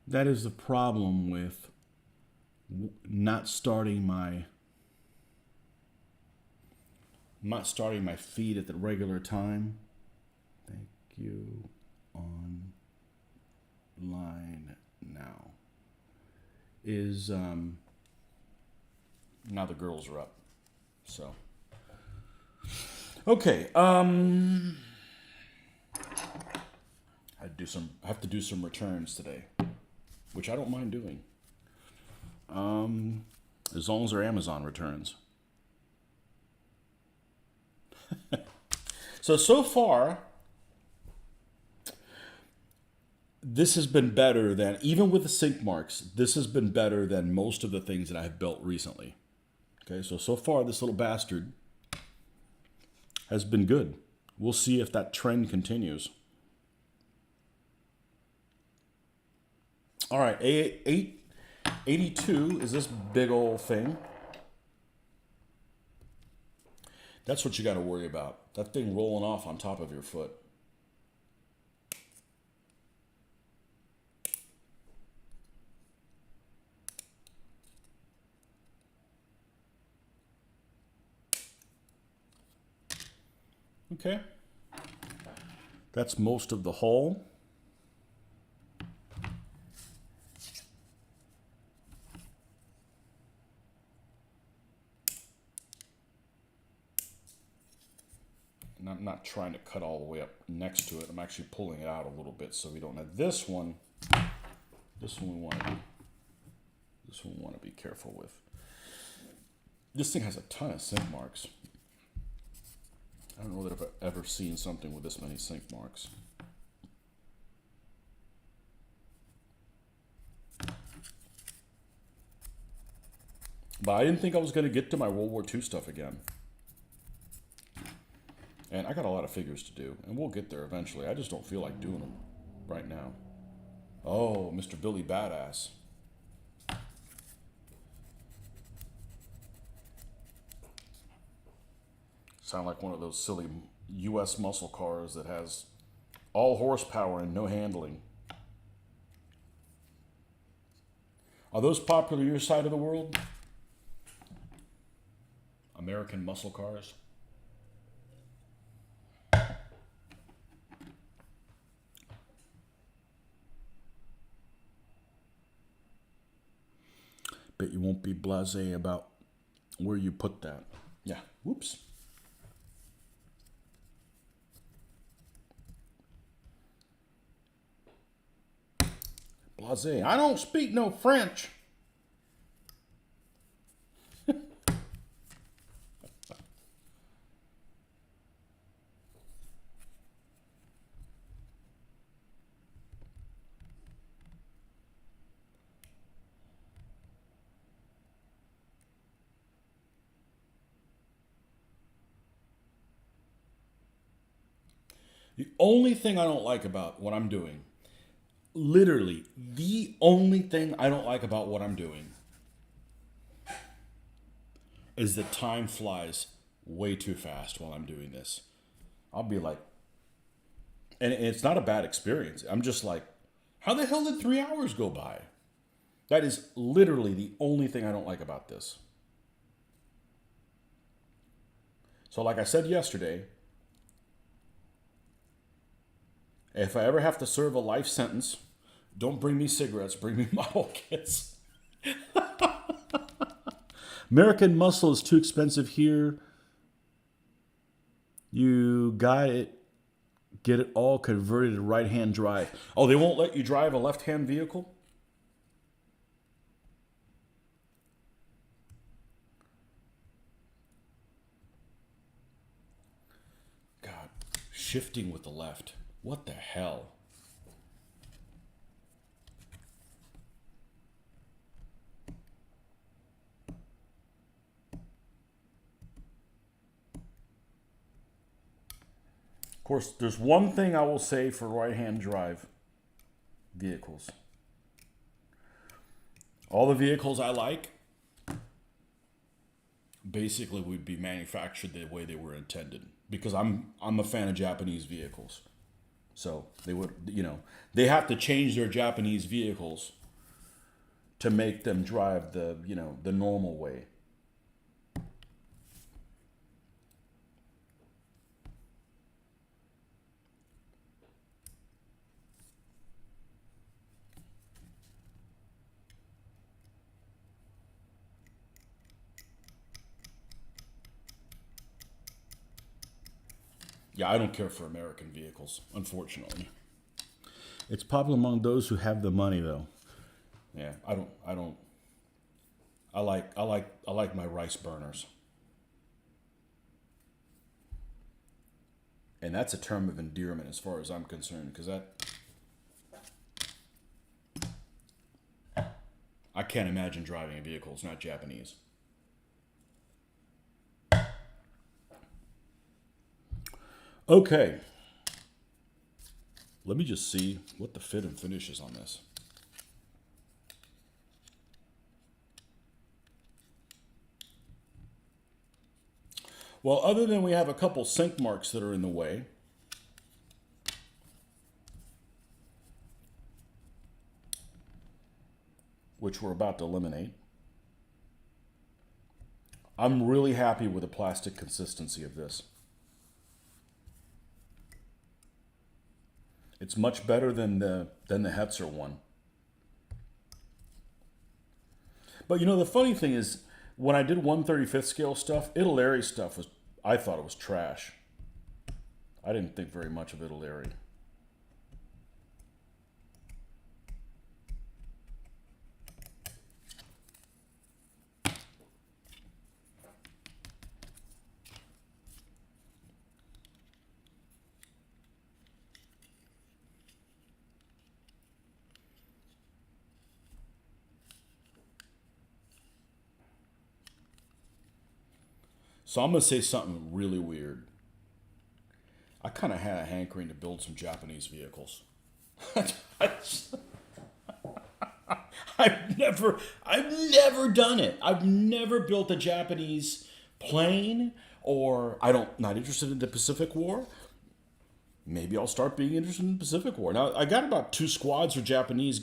That is the problem with not starting my feed at the regular time. Thank you. Online now. Is now the girls are up. So okay. I have to do some returns today, which I don't mind doing. As long as they're Amazon returns. So far, this has been better than, even with the sink marks, this has been better than most of the things that I've built recently. Okay, so far this little bastard has been good. We'll see if that trend continues. All right, 82 is this big old thing. That's what you got to worry about. That thing rolling off on top of your foot. Okay. That's most of the hull. And I'm not trying to cut all the way up next to it. I'm actually pulling it out a little bit so we don't have this one. This one we want to be careful with. This thing has a ton of sink marks. I don't know that I've ever seen something with this many sink marks. But I didn't think I was going to get to my World War II stuff again. And I got a lot of figures to do, and we'll get there eventually. I just don't feel like doing them right now. Oh, Mr. Billy Badass. Sound like one of those silly U.S. muscle cars that has all horsepower and no handling. Are those popular your side of the world? American muscle cars? Bet you won't be blasé about where you put that. Yeah, whoops. Blasé. I don't speak no French. The only thing I don't like about what I'm doing, literally the only thing I don't like about what I'm doing, is that time flies way too fast while I'm doing this. I'll be like, and it's not a bad experience. I'm just like, how the hell did 3 hours go by? That is literally the only thing I don't like about this. So like I said yesterday, if I ever have to serve a life sentence, don't bring me cigarettes, bring me model kits. American Muscle is too expensive here. You got it. Get it all converted to right-hand drive. Oh, they won't let you drive a left-hand vehicle? God, shifting with the left. What the hell? Of course, there's one thing I will say for right-hand drive vehicles. All the vehicles I like basically would be manufactured the way they were intended, because I'm a fan of Japanese vehicles. So they would, they have to change their Japanese vehicles to make them drive the normal way. Yeah, I don't care for American vehicles, unfortunately. It's popular among those who have the money, though. Yeah, I like my rice burners. And that's a term of endearment as far as I'm concerned, because I can't imagine driving a vehicle. It's not Japanese. Okay. Let me just see what the fit and finish is on this. Well, other than we have a couple sink marks that are in the way, which we're about to eliminate, I'm really happy with the plastic consistency of this. It's much better than the Hetzer one. But you know, the funny thing is, when I did 1/35th scale stuff, Italeri stuff was, I thought it was trash. I didn't think very much of Italeri. So I'm going to say something really weird. I kind of had a hankering to build some Japanese vehicles. I've never done it. I've never built a Japanese plane, or not interested in the Pacific War. Maybe I'll start being interested in the Pacific War. Now I got about 2 squads of Japanese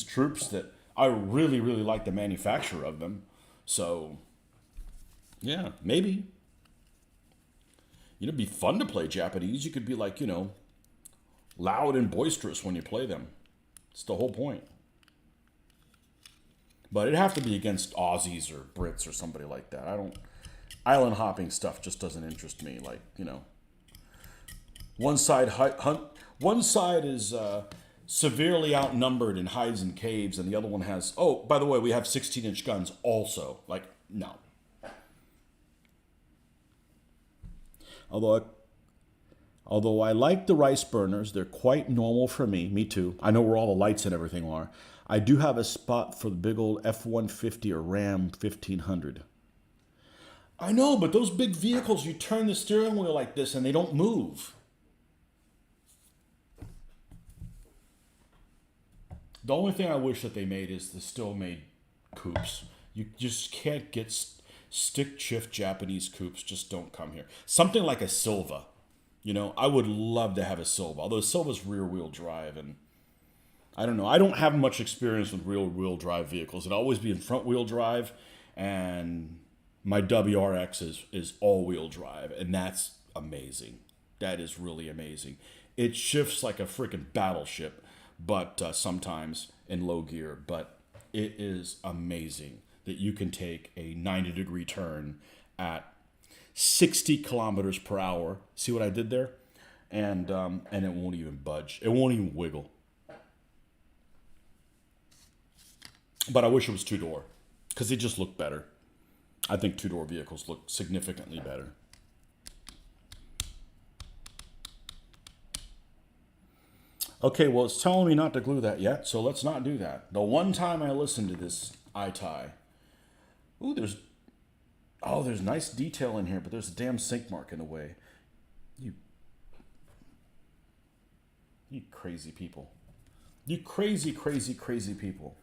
troops that I really like the manufacture of them. So yeah, maybe. It'd be fun to play Japanese. You could be like, loud and boisterous when you play them. It's the whole point. But it'd have to be against Aussies or Brits or somebody like that. Island hopping stuff just doesn't interest me. Like, one side is severely outnumbered and hides in caves, and the other one has, oh, by the way, we have 16-inch guns also. Like, no. Although I like the rice burners, they're quite normal for me. Me too. I know where all the lights and everything are. I do have a spot for the big old F-150 or Ram 1500. I know, but those big vehicles, you turn the steering wheel like this and they don't move. The only thing I wish that they made is the still made coupes. You just can't get stick shift Japanese coupes. Just don't come here. Something like a Silva. I would love to have a Silva. Although Silva's rear wheel drive, and I don't know. I don't have much experience with rear wheel drive vehicles. It'd always be in front wheel drive, and my WRX is all wheel drive, and that's amazing. That is really amazing. It shifts like a freaking battleship, but sometimes in low gear. But it is amazing that you can take a 90-degree turn at 60 kilometers per hour. See what I did there? And it won't even budge. It won't even wiggle. But I wish it was two-door, because they just look better. I think two-door vehicles look significantly better. Okay, well, it's telling me not to glue that yet, so let's not do that. The one time I listened to this iTie, ooh, there's nice detail in here, but there's a damn sink mark in the way. You crazy people. You crazy people.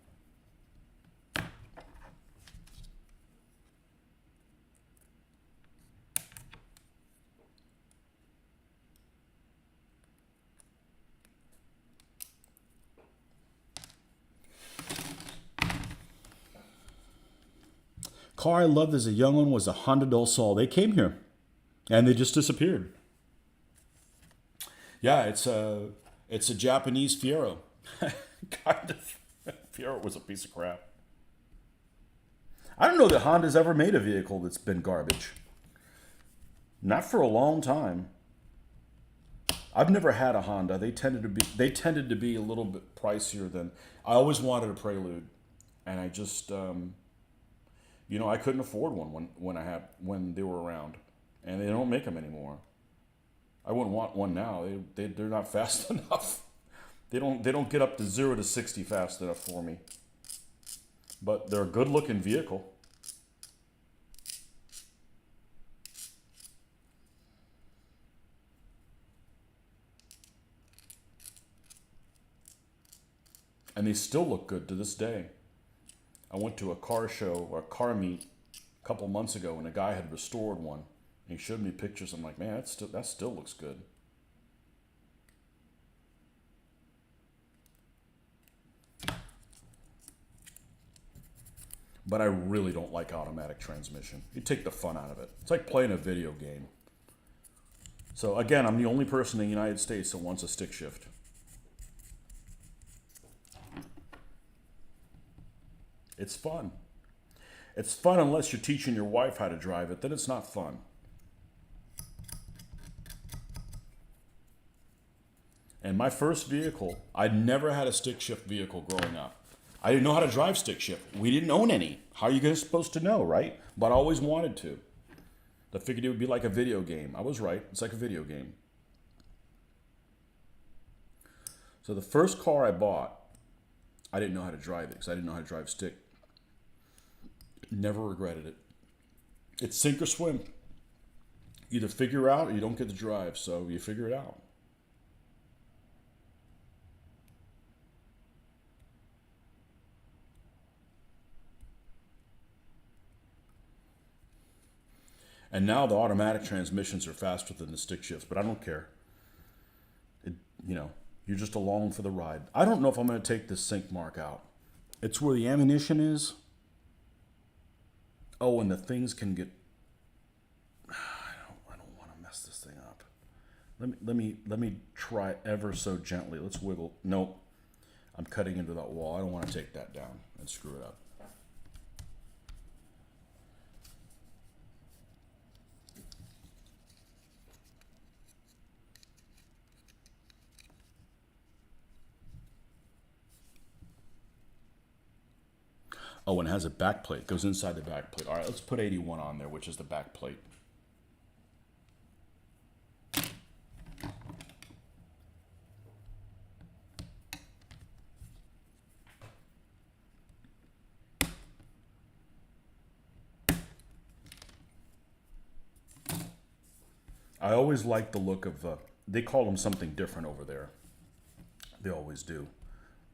Car I loved as a young one was a Honda Del Sol. They came here, and they just disappeared. Yeah, it's a Japanese Fiero. God, the Fiero was a piece of crap. I don't know that Honda's ever made a vehicle that's been garbage. Not for a long time. I've never had a Honda. They tended to be a little bit pricier than I always wanted a Prelude, and I just I couldn't afford one when they were around, and they don't make them anymore. I wouldn't want one now. They're not fast enough. They don't get up to 0 to 60 fast enough for me. But they're a good looking vehicle. And they still look good to this day. I went to a car show or a car meet a couple months ago, and a guy had restored one. And he showed me pictures. I'm like, man, that still looks good. But I really don't like automatic transmission. You take the fun out of it. It's like playing a video game. So again, I'm the only person in the United States that wants a stick shift. It's fun. It's fun unless you're teaching your wife how to drive it, then it's not fun. And my first vehicle, I never had a stick shift vehicle growing up. I didn't know how to drive stick shift. We didn't own any. How are you guys supposed to know, right? But I always wanted to. I figured it would be like a video game. I was right. It's like a video game. So the first car I bought, I didn't know how to drive it because I didn't know how to drive stick. Never regretted it. It's sink or swim. Either figure out or you don't get to drive, so you figure it out. And now the automatic transmissions are faster than the stick shifts, but I don't care. You know, you're just along for the ride. I don't know if I'm going to take this sink mark out. It's where the ammunition is. Oh, and the things can get. I don't want to mess this thing up. Let me try ever so gently. Let's wiggle. Nope. I'm cutting into that wall. I don't want to take that down and screw it up. Oh, and it has a back plate. It goes inside the back plate. All right, let's put 81 on there, which is the back plate. I always like the look of, they call them something different over there. They always do.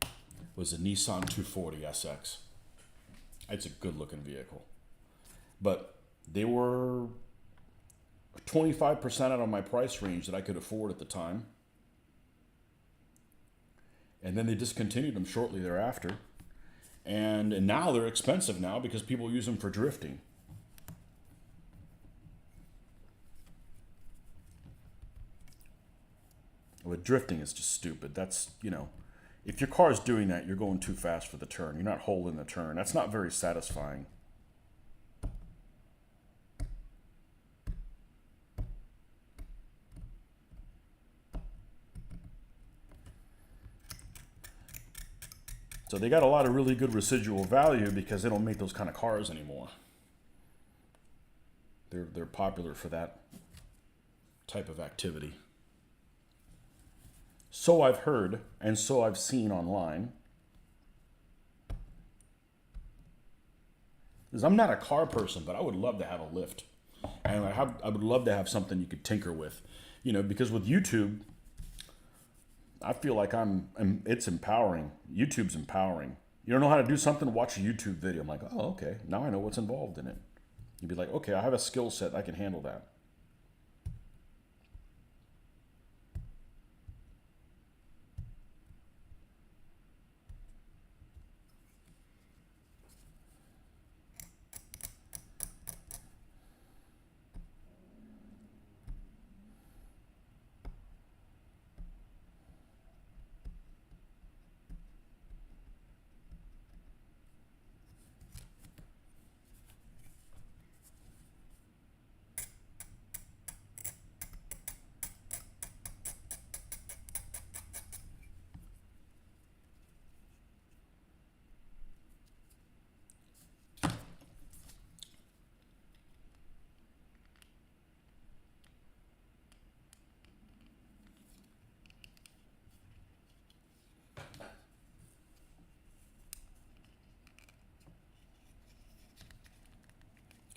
It was a Nissan 240 SX. It's a good looking vehicle. But they were 25% out of my price range that I could afford at the time. And then they discontinued them shortly thereafter. And now they're expensive now because people use them for drifting. But drifting is just stupid. That's, you know, if your car is doing that, you're going too fast for the turn. You're not holding the turn. That's not very satisfying. So they got a lot of really good residual value because they don't make those kind of cars anymore. They're popular for that type of activity. So I've heard, and so I've seen online. Because I'm not a car person, but I would love to have a lift. And I would love to have something you could tinker with. You know, because with YouTube, I feel like it's empowering. YouTube's empowering. You don't know how to do something, watch a YouTube video. I'm like, oh, okay, now I know what's involved in it. You'd be like, okay, I have a skill set, I can handle that.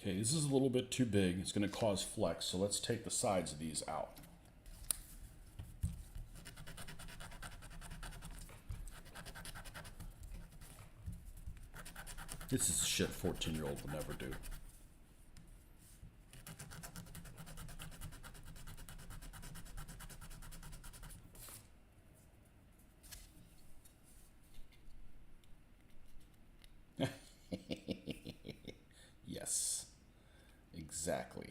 Okay, this is a little bit too big. It's going to cause flex, so let's take the sides of these out. This is shit 14-year-old will never do. Yes, exactly.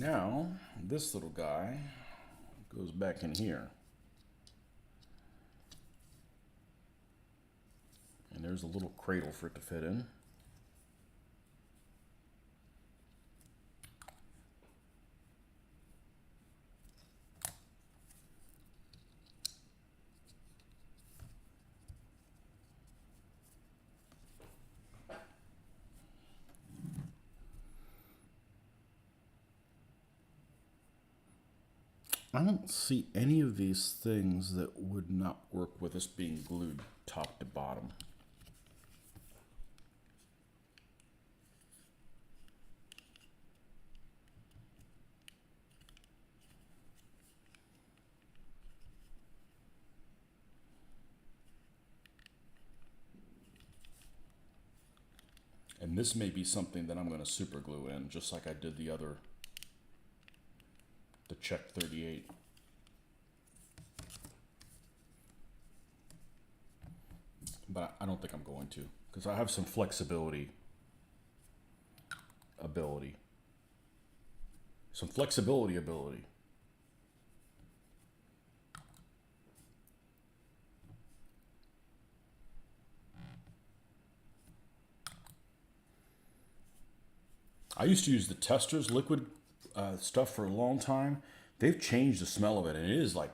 Now, this little guy goes back in here. And there's a little cradle for it to fit in. I don't see any of these things that would not work with this being glued top to bottom. And this may be something that I'm going to super glue in, just like I did the Czech 38. But I don't think I'm going to, because I have some flexibility ability. Some flexibility ability. I used to use the Testors liquid stuff for a long time. They've changed the smell of it, and it is like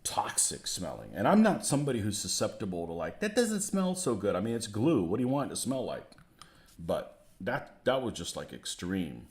toxic smelling. And I'm not somebody who's susceptible to like, that doesn't smell so good. I mean, it's glue. What do you want it to smell like? But that was just like extreme.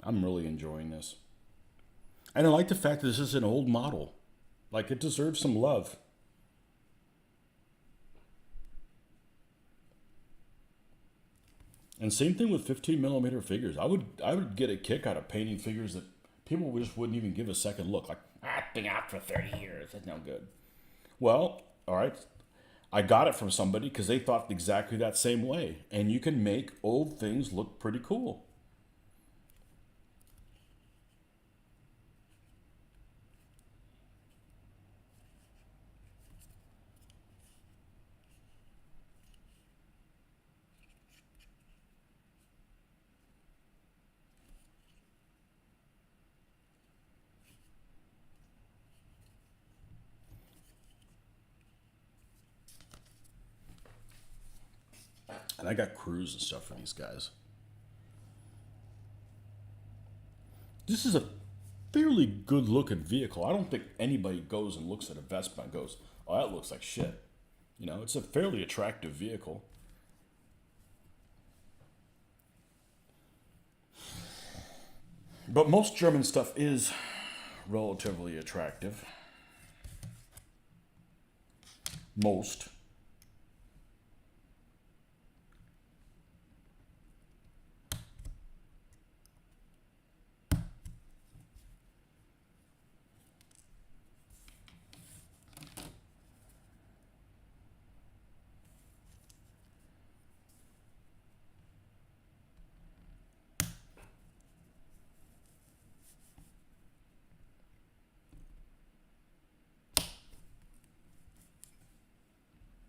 I'm really enjoying this. And I like the fact that this is an old model. Like, it deserves some love. And same thing with 15 millimeter figures. I would get a kick out of painting figures that people just wouldn't even give a second look. Like, it's been out for 30 years. That's no good. Well, all right. I got it from somebody because they thought exactly that same way. And you can make old things look pretty cool. And I got crews and stuff for these guys. This is a fairly good looking vehicle. I don't think anybody goes and looks at a Vespa and goes, oh, that looks like shit. You know, it's a fairly attractive vehicle. But most German stuff is relatively attractive. Most.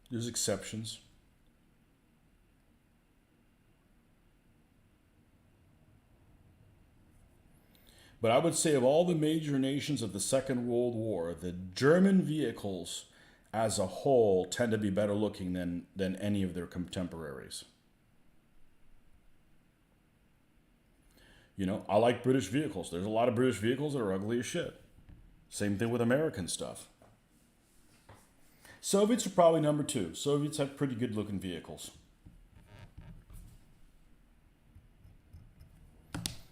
There's exceptions. But I would say of all the major nations of the Second World War, the German vehicles as a whole tend to be better looking than any of their contemporaries. You know, I like British vehicles. There's a lot of British vehicles that are ugly as shit. Same thing with American stuff. Soviets are probably number 2. Soviets have pretty good looking vehicles.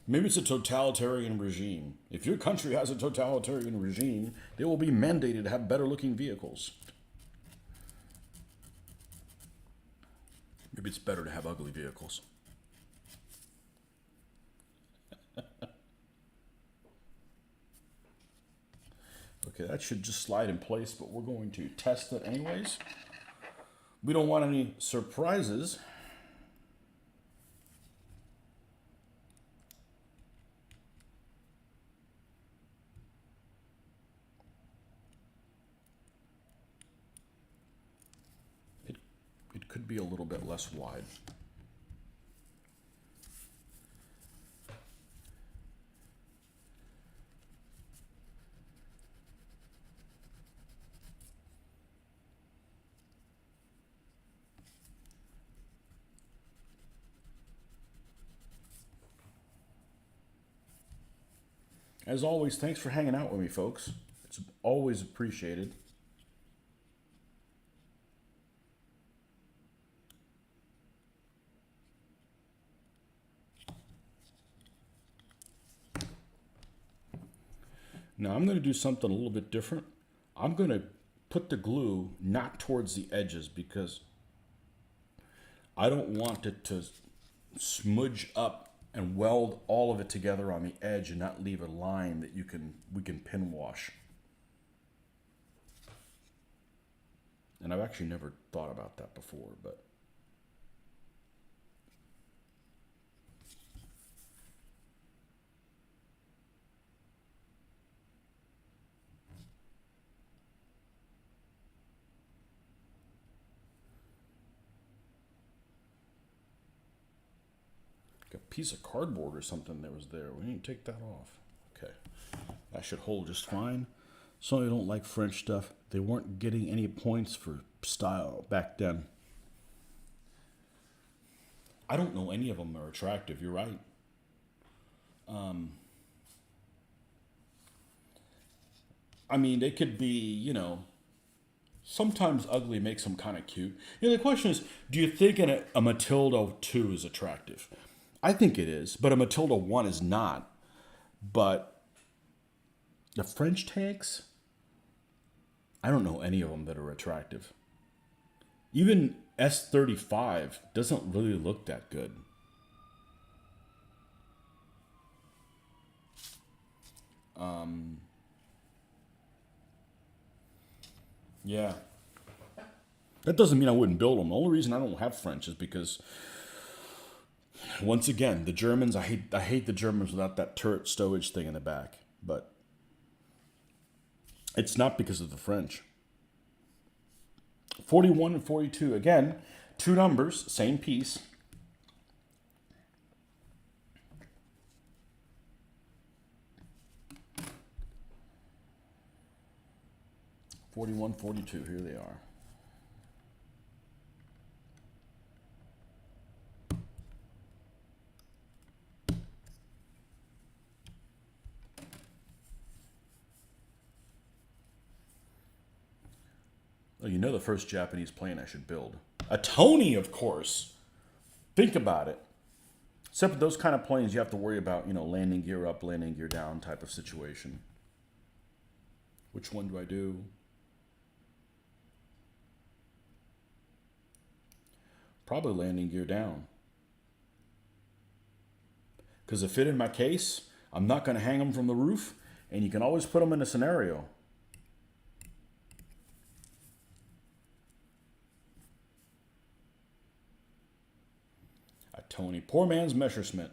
Maybe it's a totalitarian regime. If your country has a totalitarian regime, they will be mandated to have better looking vehicles. Maybe it's better to have ugly vehicles. Okay, that should just slide in place, but we're going to test it anyways. We don't want any surprises. It could be a little bit less wide. As always, thanks for hanging out with me, folks. It's always appreciated. Now I'm going to do something a little bit different. I'm going to put the glue not towards the edges because I don't want it to smudge up and weld all of it together on the edge and not leave a line that we can pin wash. And I've actually never thought about that before, but a piece of cardboard or something that was there. We need to take that off. Okay. That should hold just fine. Some of you don't like French stuff. They weren't getting any points for style back then. I don't know any of them are attractive. You're right. I mean, they could be, you know, sometimes ugly makes them kind of cute. You know, the question is, do you think a Matilda 2 is attractive? I think it is, but a Matilda 1 is not. But the French tanks, I don't know any of them that are attractive. Even S-35 doesn't really look that good. Yeah. That doesn't mean I wouldn't build them. The only reason I don't have French is because, once again, the Germans, I hate the Germans without that turret stowage thing in the back. But it's not because of the French. 41 and 42. Again, 2 numbers, same piece. '41, '42. Here they are. Oh, you know the first Japanese plane I should build. A Tony, of course. Think about it. Except with those kind of planes, you have to worry about, you know, landing gear up, landing gear down type of situation. Which one do I do? Probably landing gear down. Because if fit in my case, I'm not going to hang them from the roof, and you can always put them in a scenario. A Tony. Poor man's Messerschmitt.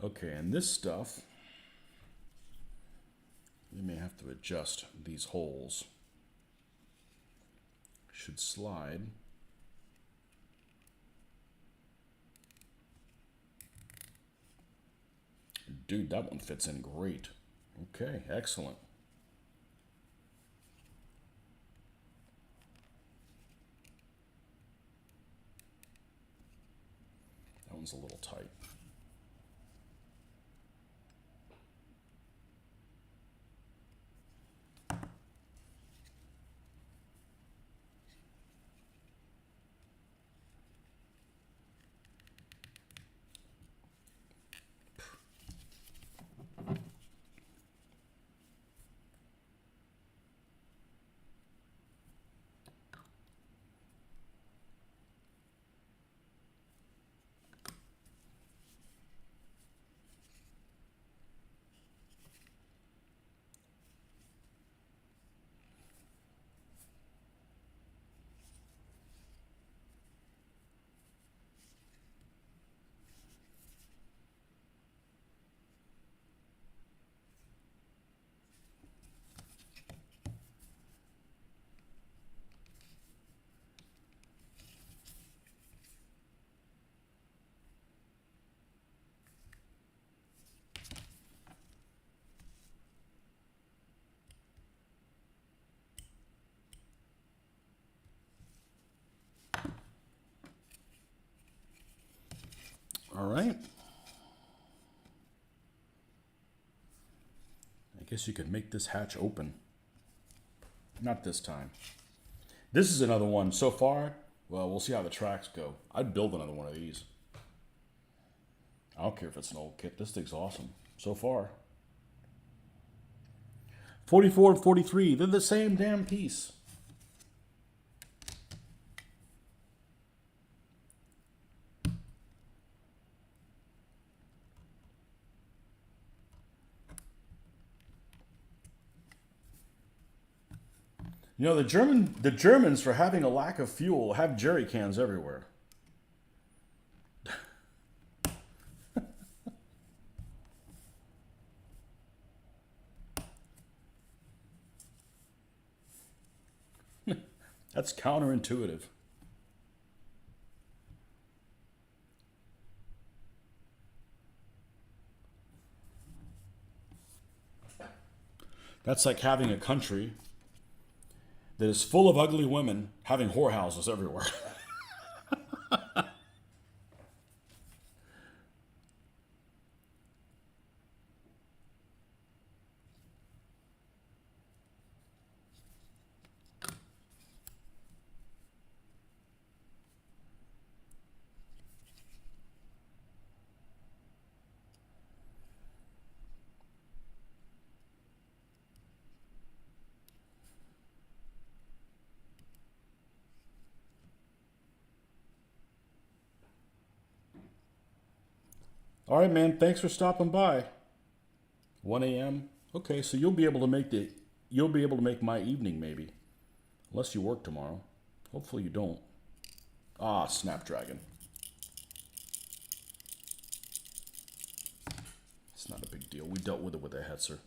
Okay, and this stuff, we may have to adjust these holes. Should slide. Dude, that one fits in great. Okay, excellent. That one's a little tight. All right. I guess you could make this hatch open. Not this time. This is another one. So far, well, we'll see how the tracks go. I'd build another one of these. I don't care if it's an old kit. This thing's awesome. So far. 44 and 43. They're the same damn piece. You know, the Germans, for having a lack of fuel, have jerry cans everywhere. That's counterintuitive. That's like having a country that is full of ugly women having whorehouses everywhere. All right, man. Thanks for stopping by. 1 a.m. Okay, so you'll be able to make my evening maybe, unless you work tomorrow. Hopefully you don't. Ah, Snapdragon. It's not a big deal. We dealt with it with a Hetzer.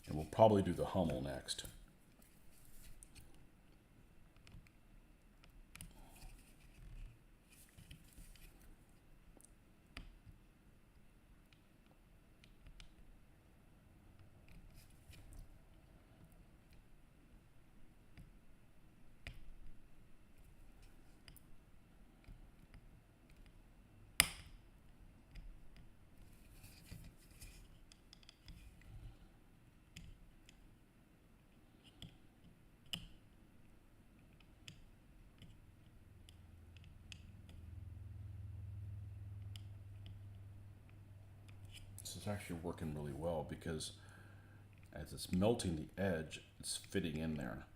And we'll probably do the Hummel next. This is actually working really well because as it's melting the edge, it's fitting in there.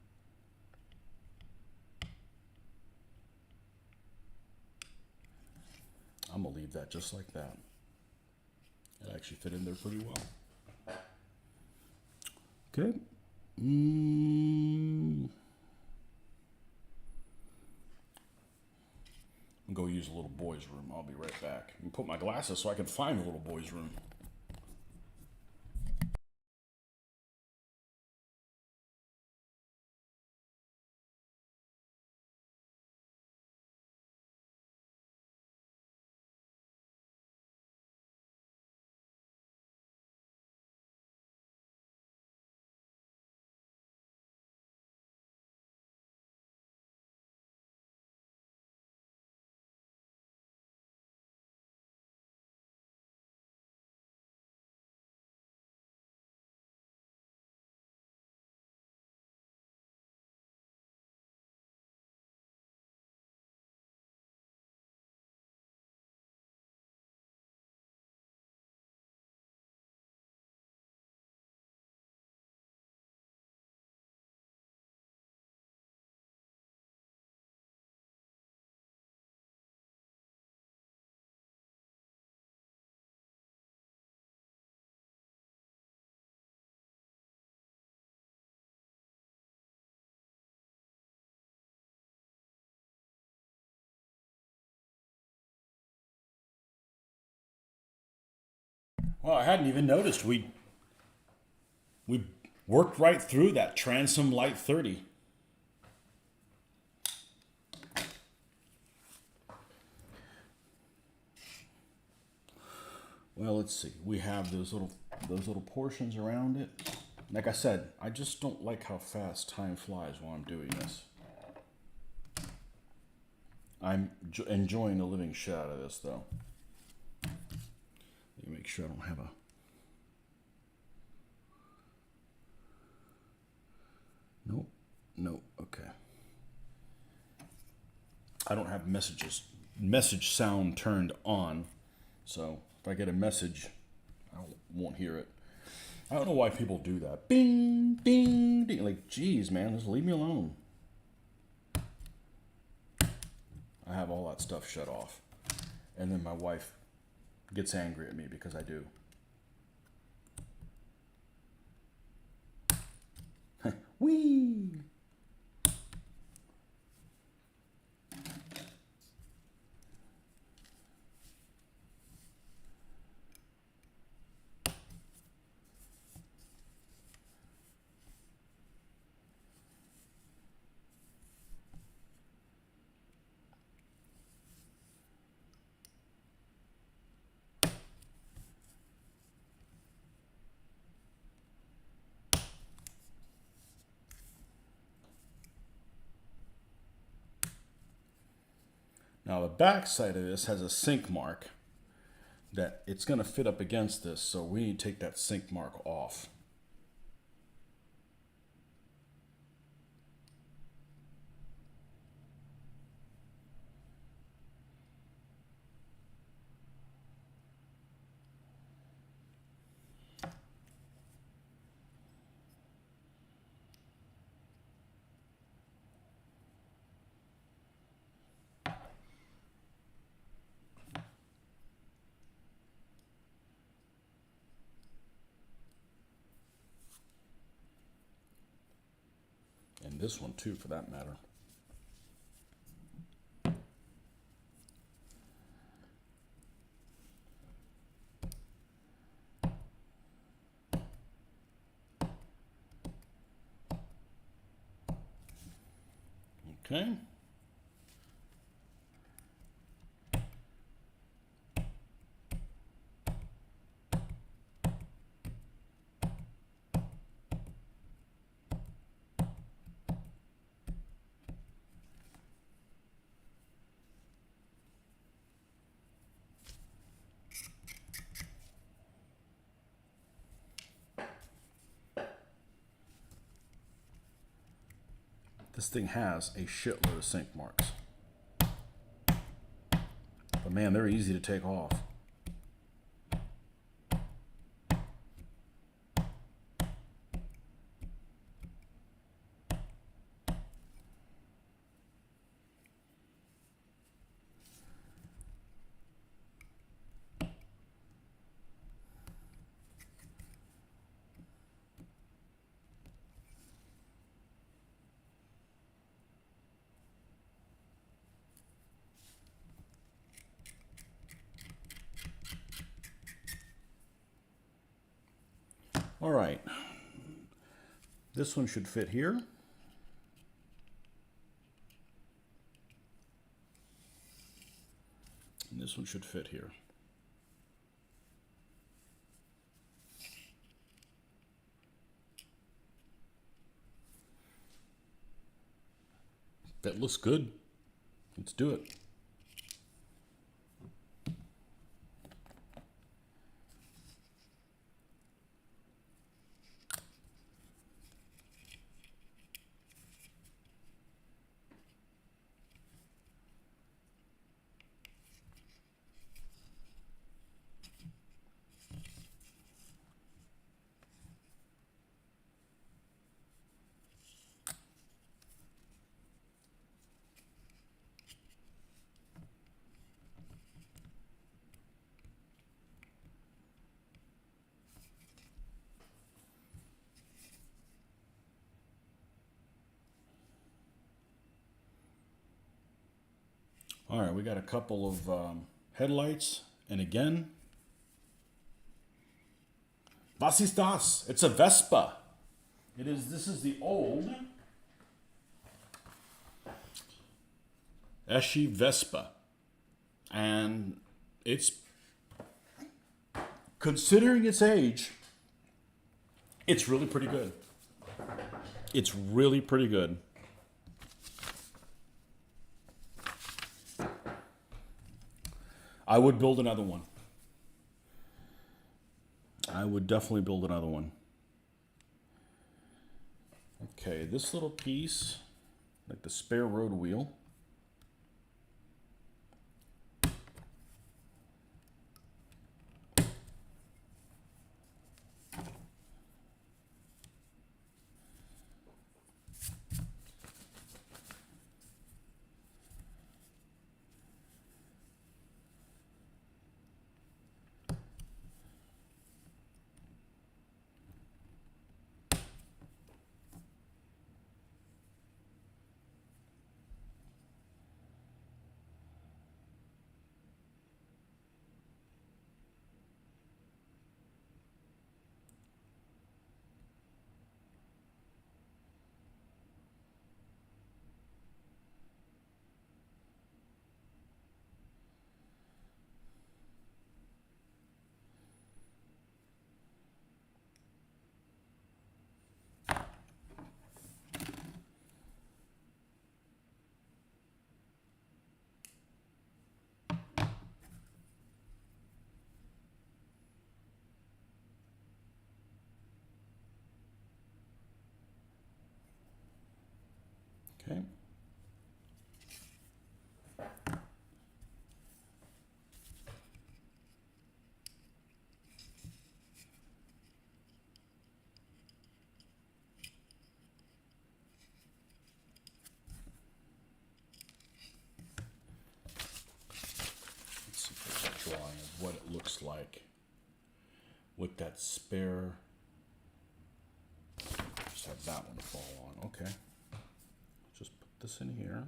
I'm gonna leave that just like that. It actually fit in there pretty well. Okay. I'm gonna go use a little boy's room. I'll be right back. I'm gonna put my glasses so I can find a little boy's room. Well, I hadn't even noticed we worked right through that transom light 30. Well, let's see. We have those little portions around it. Like I said, I just don't like how fast time flies while I'm doing this. I'm enjoying the living shit out of this, though. Let me make sure I don't have a... Nope. Nope. Okay. I don't have message sound turned on. So if I get a message, I won't hear it. I don't know why people do that. Bing, ding, ding. Like, geez, man, just leave me alone. I have all that stuff shut off. And then my wife gets angry at me because I do. Whee! Now the back side of this has a sink mark that it's going to fit up against this, so we need to take that sink mark off. And this one too, for that matter. Okay. This thing has a shitload of sink marks. But man, they're easy to take off. All right. This one should fit here. And this one should fit here. That looks good. Let's do it. All right, we got a couple of headlights, and again, was ist das? It's a Vespa. It is. This is the old Eschi Vespa, and it's, considering its age, it's really pretty good. It's really pretty good. I would build another one. I would definitely build another one. Okay, this little piece, like the spare road wheel. Okay. Let's see if there's a drawing of what it looks like with that spare. Just have that one fall on. Okay. Just put this in here.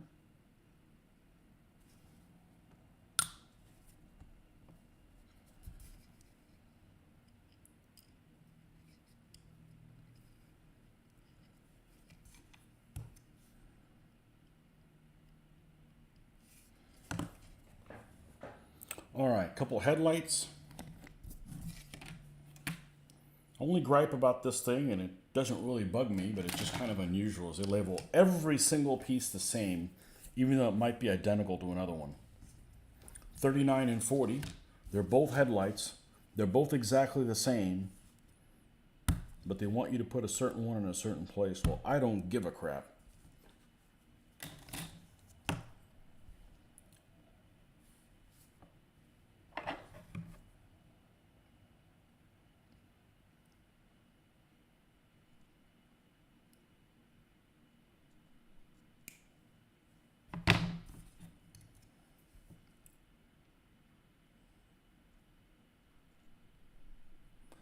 All right, couple headlights. Only gripe about this thing, and it doesn't really bug me, but it's just kind of unusual, is they label every single piece the same, even though it might be identical to another one. 39 and 40, they're both headlights. They're both exactly the same, but they want you to put a certain one in a certain place. Well, I don't give a crap.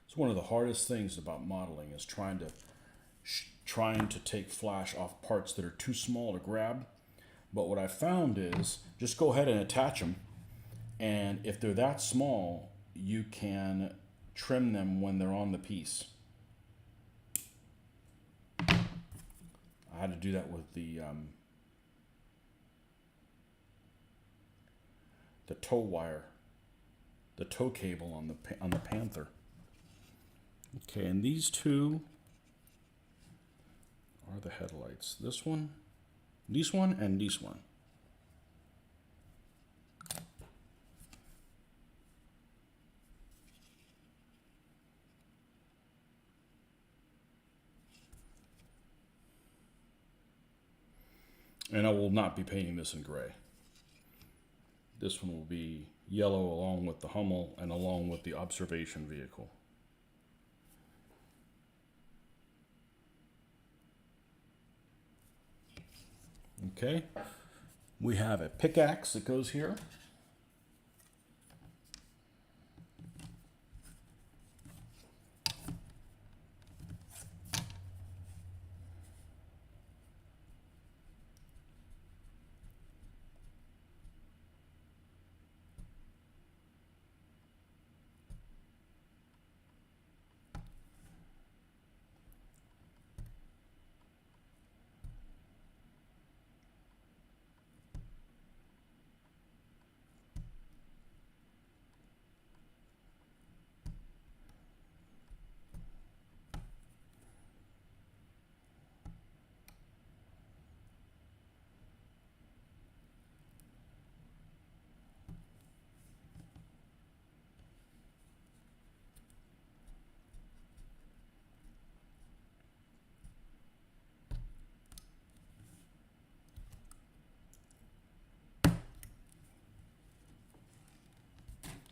It's one of the hardest things about modeling is trying to take flash off parts that are too small to grab. But what I found is just go ahead and attach them, and if they're that small, you can trim them when they're on the piece. I had to do that with the tow wire, the tow cable on the Panther. Okay, and these two are the headlights. This one, and this one. And I will not be painting this in gray. This one will be yellow along with the Hummel and along with the observation vehicle. Okay, we have a pickaxe that goes here.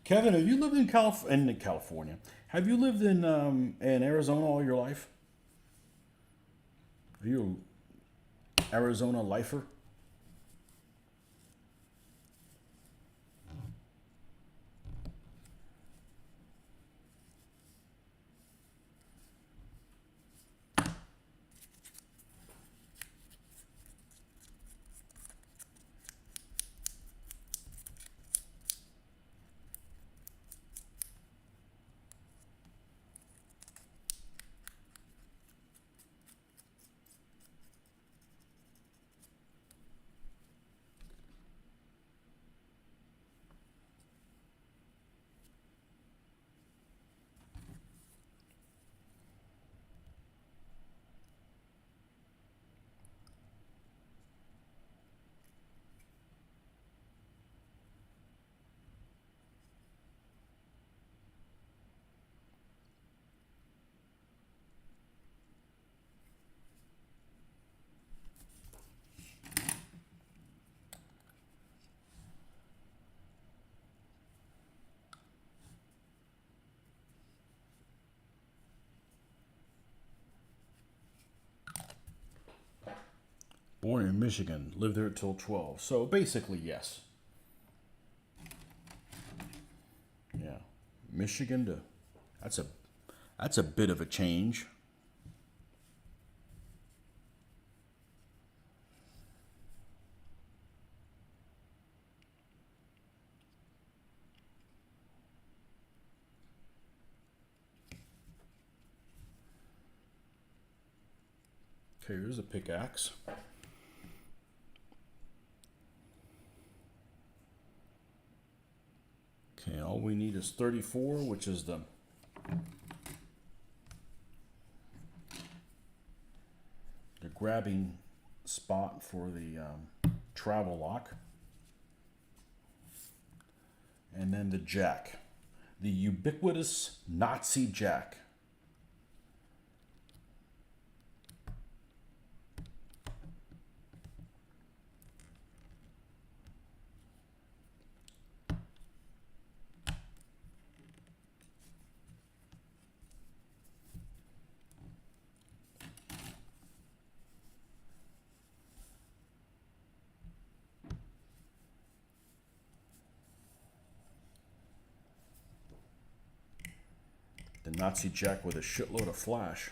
Kevin, have you lived in California? Have you lived in Arizona all your life? Are you an Arizona lifer? Born in Michigan, lived there till 12. So basically, yes. Yeah, Michigan to that's a bit of a change. Okay, here's a pickaxe. Okay, all we need is 34, which is the grabbing spot for the travel lock. And then the jack, the ubiquitous Nazi jack. The Nazi jack with a shitload of flash.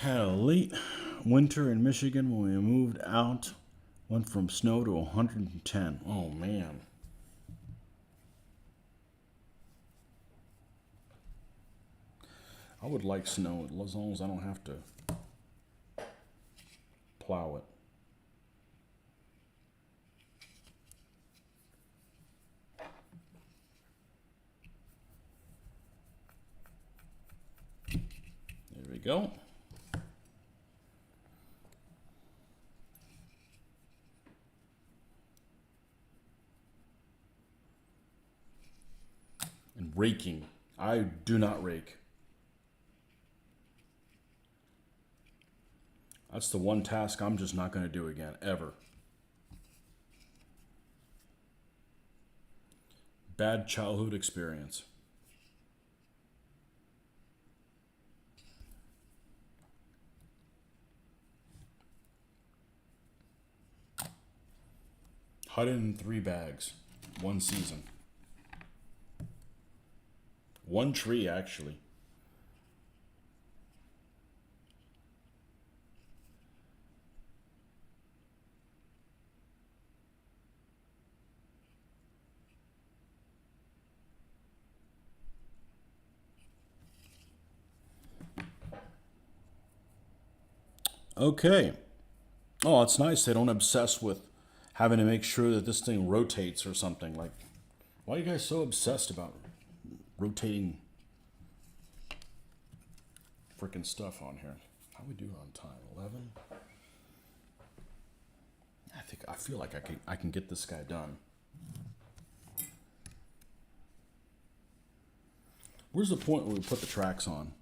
Had a late winter in Michigan when we moved out. Went from snow to 110. Oh, man. I would like snow as long as I don't have to plow it. There we go. And raking. I do not rake. That's the one task I'm just not going to do again, ever. Bad childhood experience. Hunted in 3 bags. 1 season. 1 tree, actually. Okay. Oh, it's nice they don't obsess with having to make sure that this thing rotates or something. Like, why are you guys so obsessed about rotating freaking stuff on here? How we do on time? 11? I feel like I can get this guy done. Where's the point where we put the tracks on?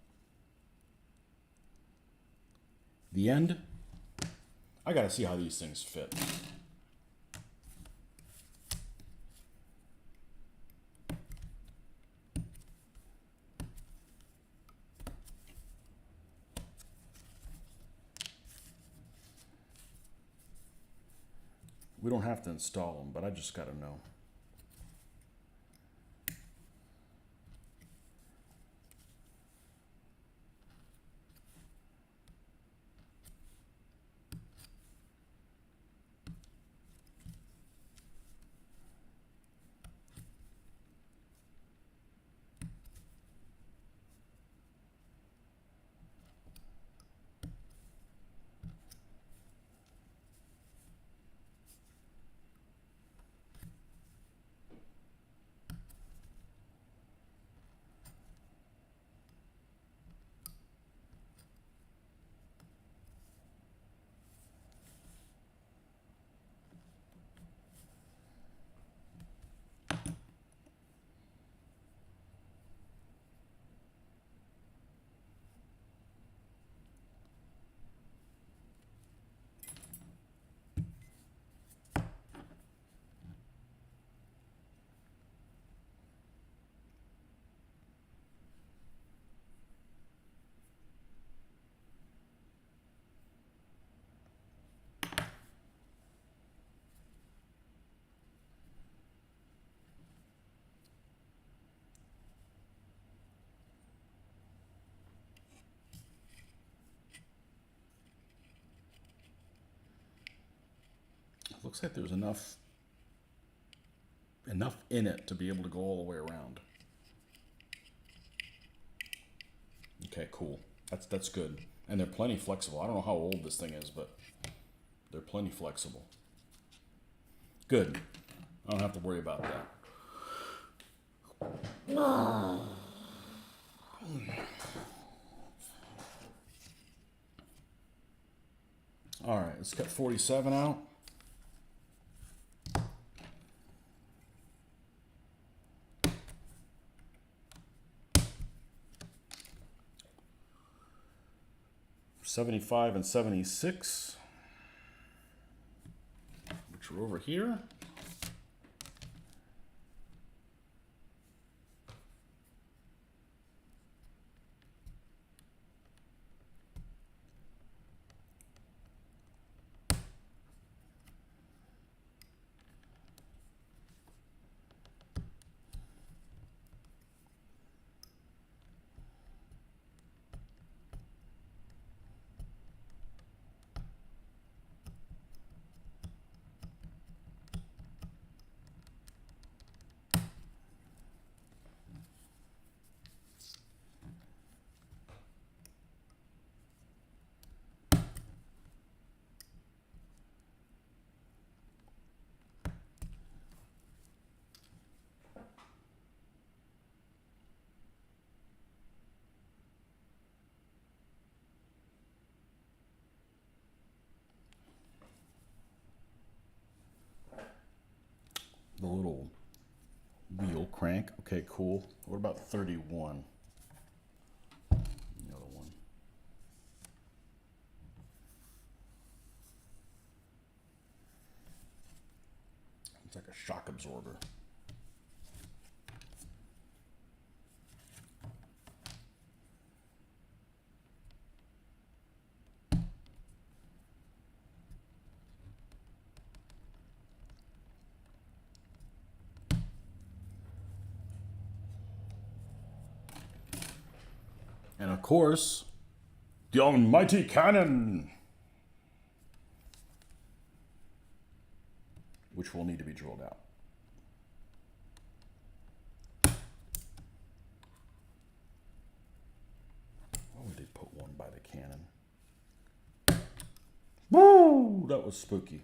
The end? I gotta see how these things fit. We don't have to install them, but I just gotta know. Looks like there's enough in it to be able to go all the way around. Okay, cool. That's good. And they're plenty flexible. I don't know how old this thing is, but they're plenty flexible. Good. I don't have to worry about that. All right, let's cut 47 out. $75 and $76, which are over here. the little wheel crank. Okay, cool. What about 31? The other one. It's like a shock absorber. And of course, the almighty cannon, which will need to be drilled out. Why would they put one by the cannon? Woo! That was spooky.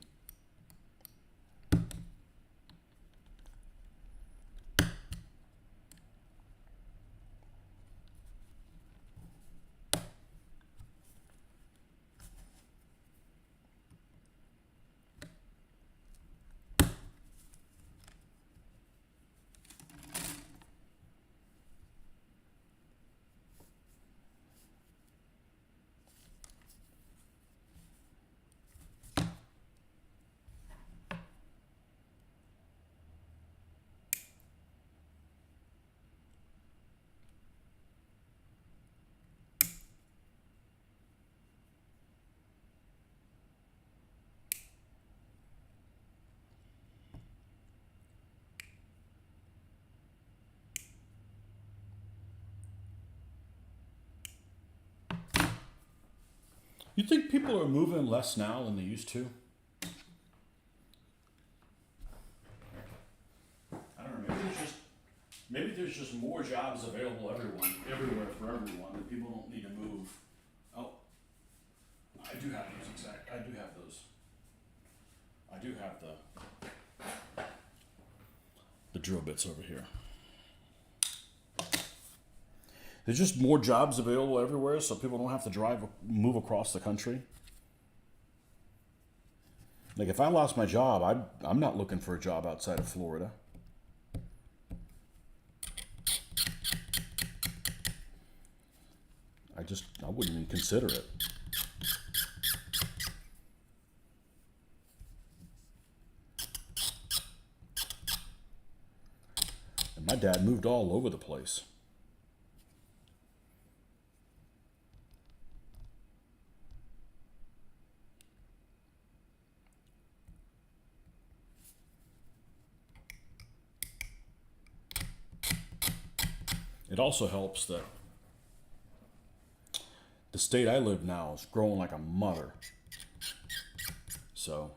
You think people are moving less now than they used to? I don't know. Maybe there's just more jobs available everywhere for everyone that people don't need to move. Oh, I do have those exact. I do have those. I do have the drill bits over here. There's just more jobs available everywhere, so people don't have to move across the country. Like if I lost my job, I'm not looking for a job outside of Florida. I wouldn't even consider it. And my dad moved all over the place. It also helps that the state I live now is growing like a mother. So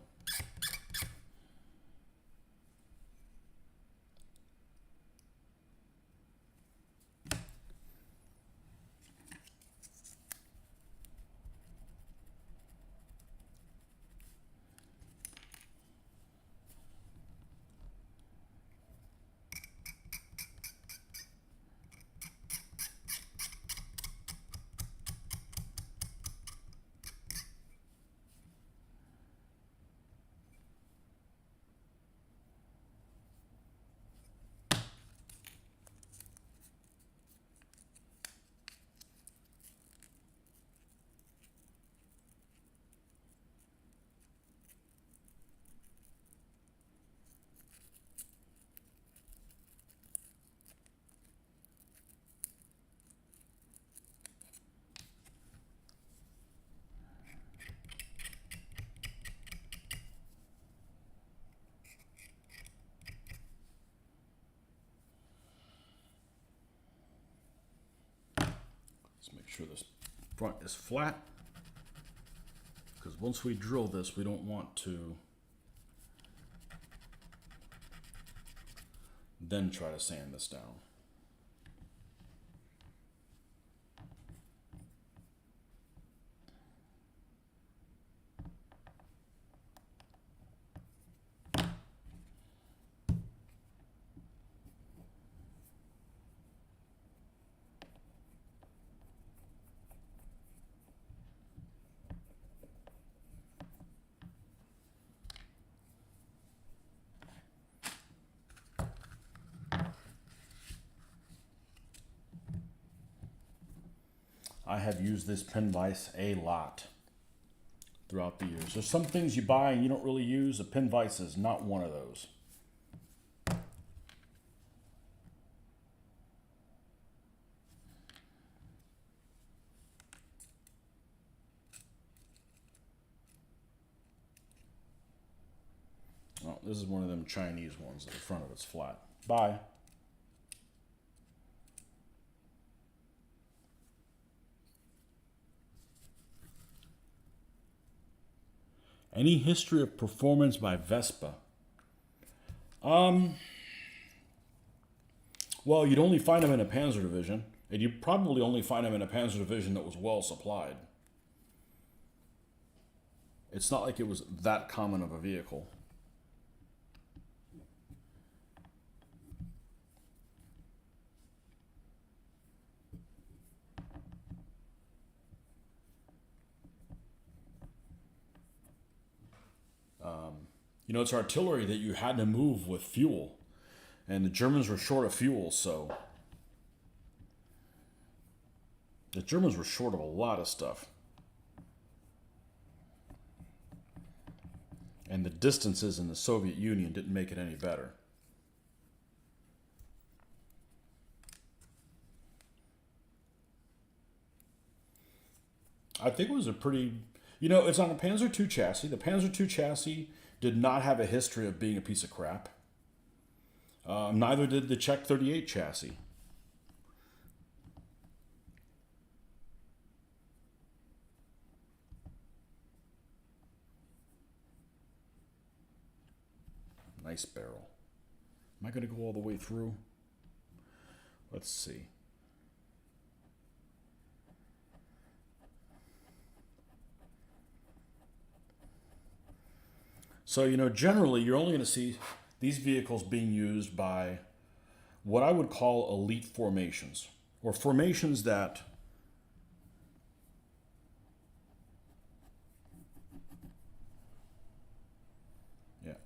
let's make sure this front is flat, because once we drill this, we don't want to then try to sand this down. I have used this pin vise a lot throughout the years. There's some things you buy and you don't really use. A pin vise is not one of those. Oh, this is one of them Chinese ones that the front of it's flat. Bye. Any history of performance by Vespa? Well, you'd only find them in a Panzer division, and you'd probably only find them in a Panzer division that was well supplied. It's not like it was that common of a vehicle. You know, it's artillery that you had to move with fuel. And the Germans were short of fuel, so... The Germans were short of a lot of stuff. And the distances in the Soviet Union didn't make it any better. I think it was a pretty... You know, it's on a Panzer II chassis. The Panzer II chassis did not have a history of being a piece of crap. Neither did the Czech 38 chassis. Nice barrel. Am I going to go all the way through? Let's see. So, you know, generally you're only going to see these vehicles being used by what I would call elite formations, or formations that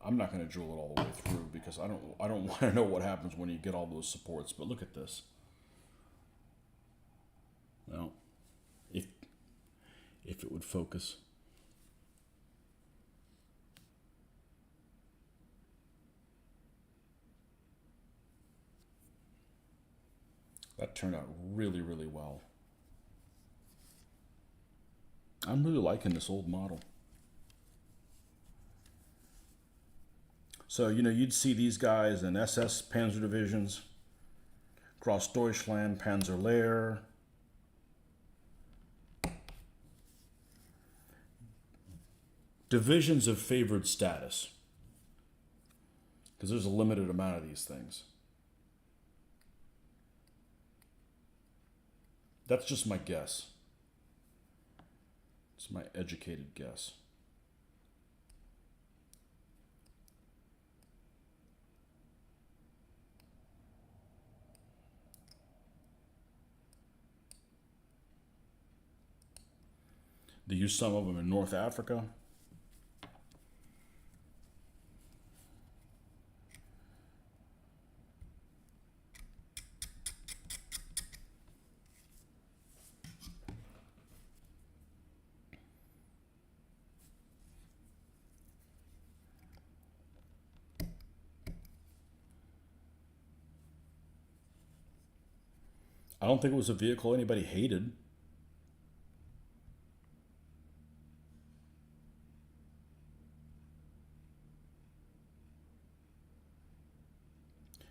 I'm not going to drill it all the way through because I don't want to know what happens when you get all those supports, but look at this. Well, if it would focus. That turned out really, really well. I'm really liking this old model. So, you know, you'd see these guys in SS Panzer divisions, Grossdeutschland, Panzerlehr, divisions of favored status, because there's a limited amount of these things. That's just my guess. It's my educated guess. They use some of them in North Africa. I don't think it was a vehicle anybody hated.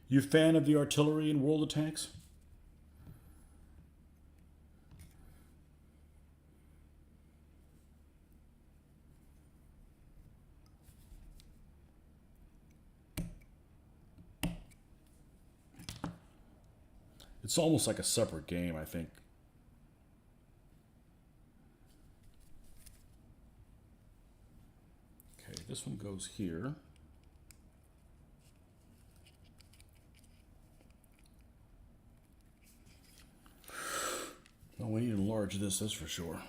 You a fan of the artillery in World of Tanks? It's almost like a separate game, I think. Okay, this one goes here. Well, we need to enlarge this, that's for sure.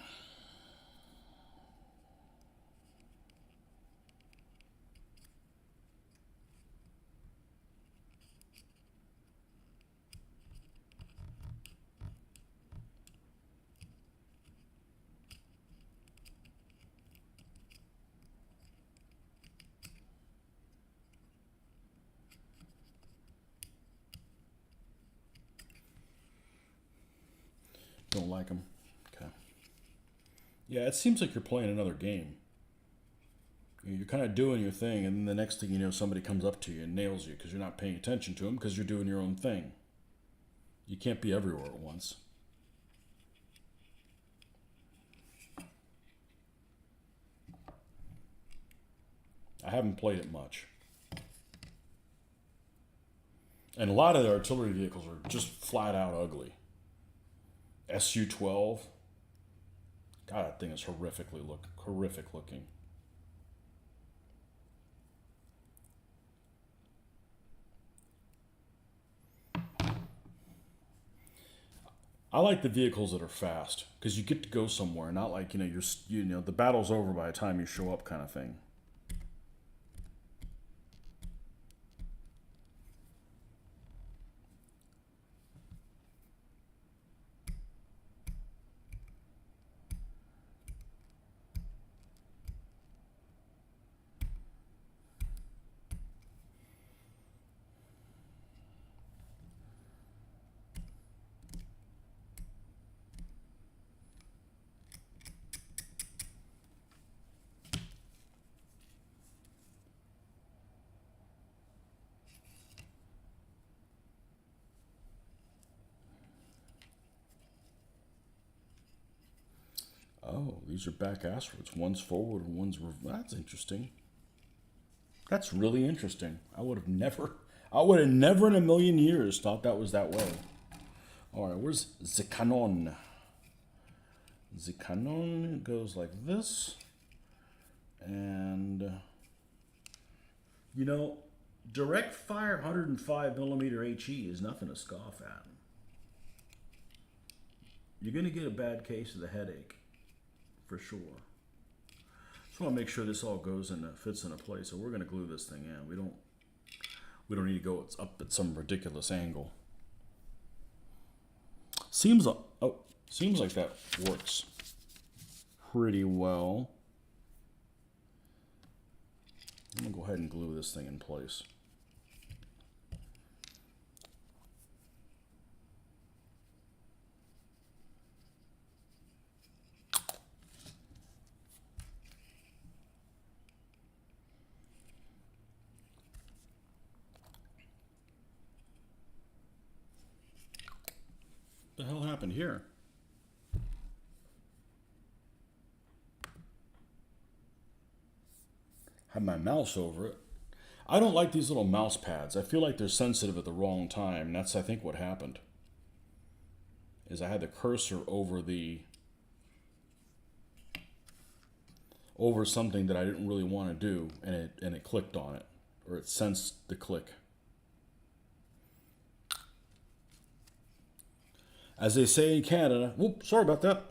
Don't like them. Okay. Yeah, it seems like you're playing another game. You're kind of doing your thing, and then the next thing you know, somebody comes up to you and nails you because you're not paying attention to them because you're doing your own thing. You can't be everywhere at once. I haven't played it much. And a lot of the artillery vehicles are just flat out ugly. Su-12. God, that thing is horrific looking. I like the vehicles that are fast because you get to go somewhere, not like you're the battle's over by the time you show up kind of thing. Oh, these are back asteroids. One's forward and one's reverse. That's interesting. That's really interesting. I would have never in a million years thought that was that way. All right, where's the canon? The canon goes like this. And, direct fire 105 millimeter HE is nothing to scoff at. You're going to get a bad case of the headache, for sure. Just want to make sure this all fits into place. So we're going to glue this thing in. We don't need to go up at some ridiculous angle. Seems like that works pretty well. I'm going to go ahead and glue this thing in place. What the hell happened here? Have my mouse over it. I don't like these little mouse pads. I feel like they're sensitive at the wrong time. That's, I think, what happened. Is I had the cursor over something that I didn't really want to do, and it clicked on it, or it sensed the click. As they say in Canada, whoop, sorry about that.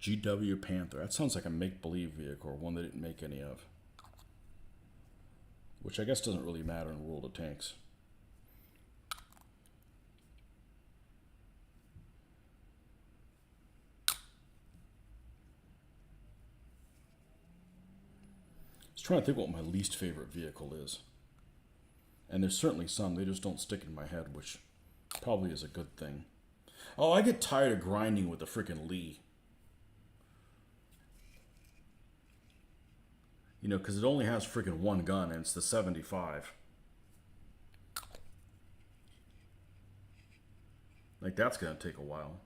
GW Panther. That sounds like a make-believe vehicle, or one they didn't make any of. Which I guess doesn't really matter in World of Tanks. I was trying to think what my least favorite vehicle is. And there's certainly some, they just don't stick in my head, which probably is a good thing. Oh, I get tired of grinding with the frickin' Lee. Because it only has freaking one gun, and it's the 75. Like, that's going to take a while.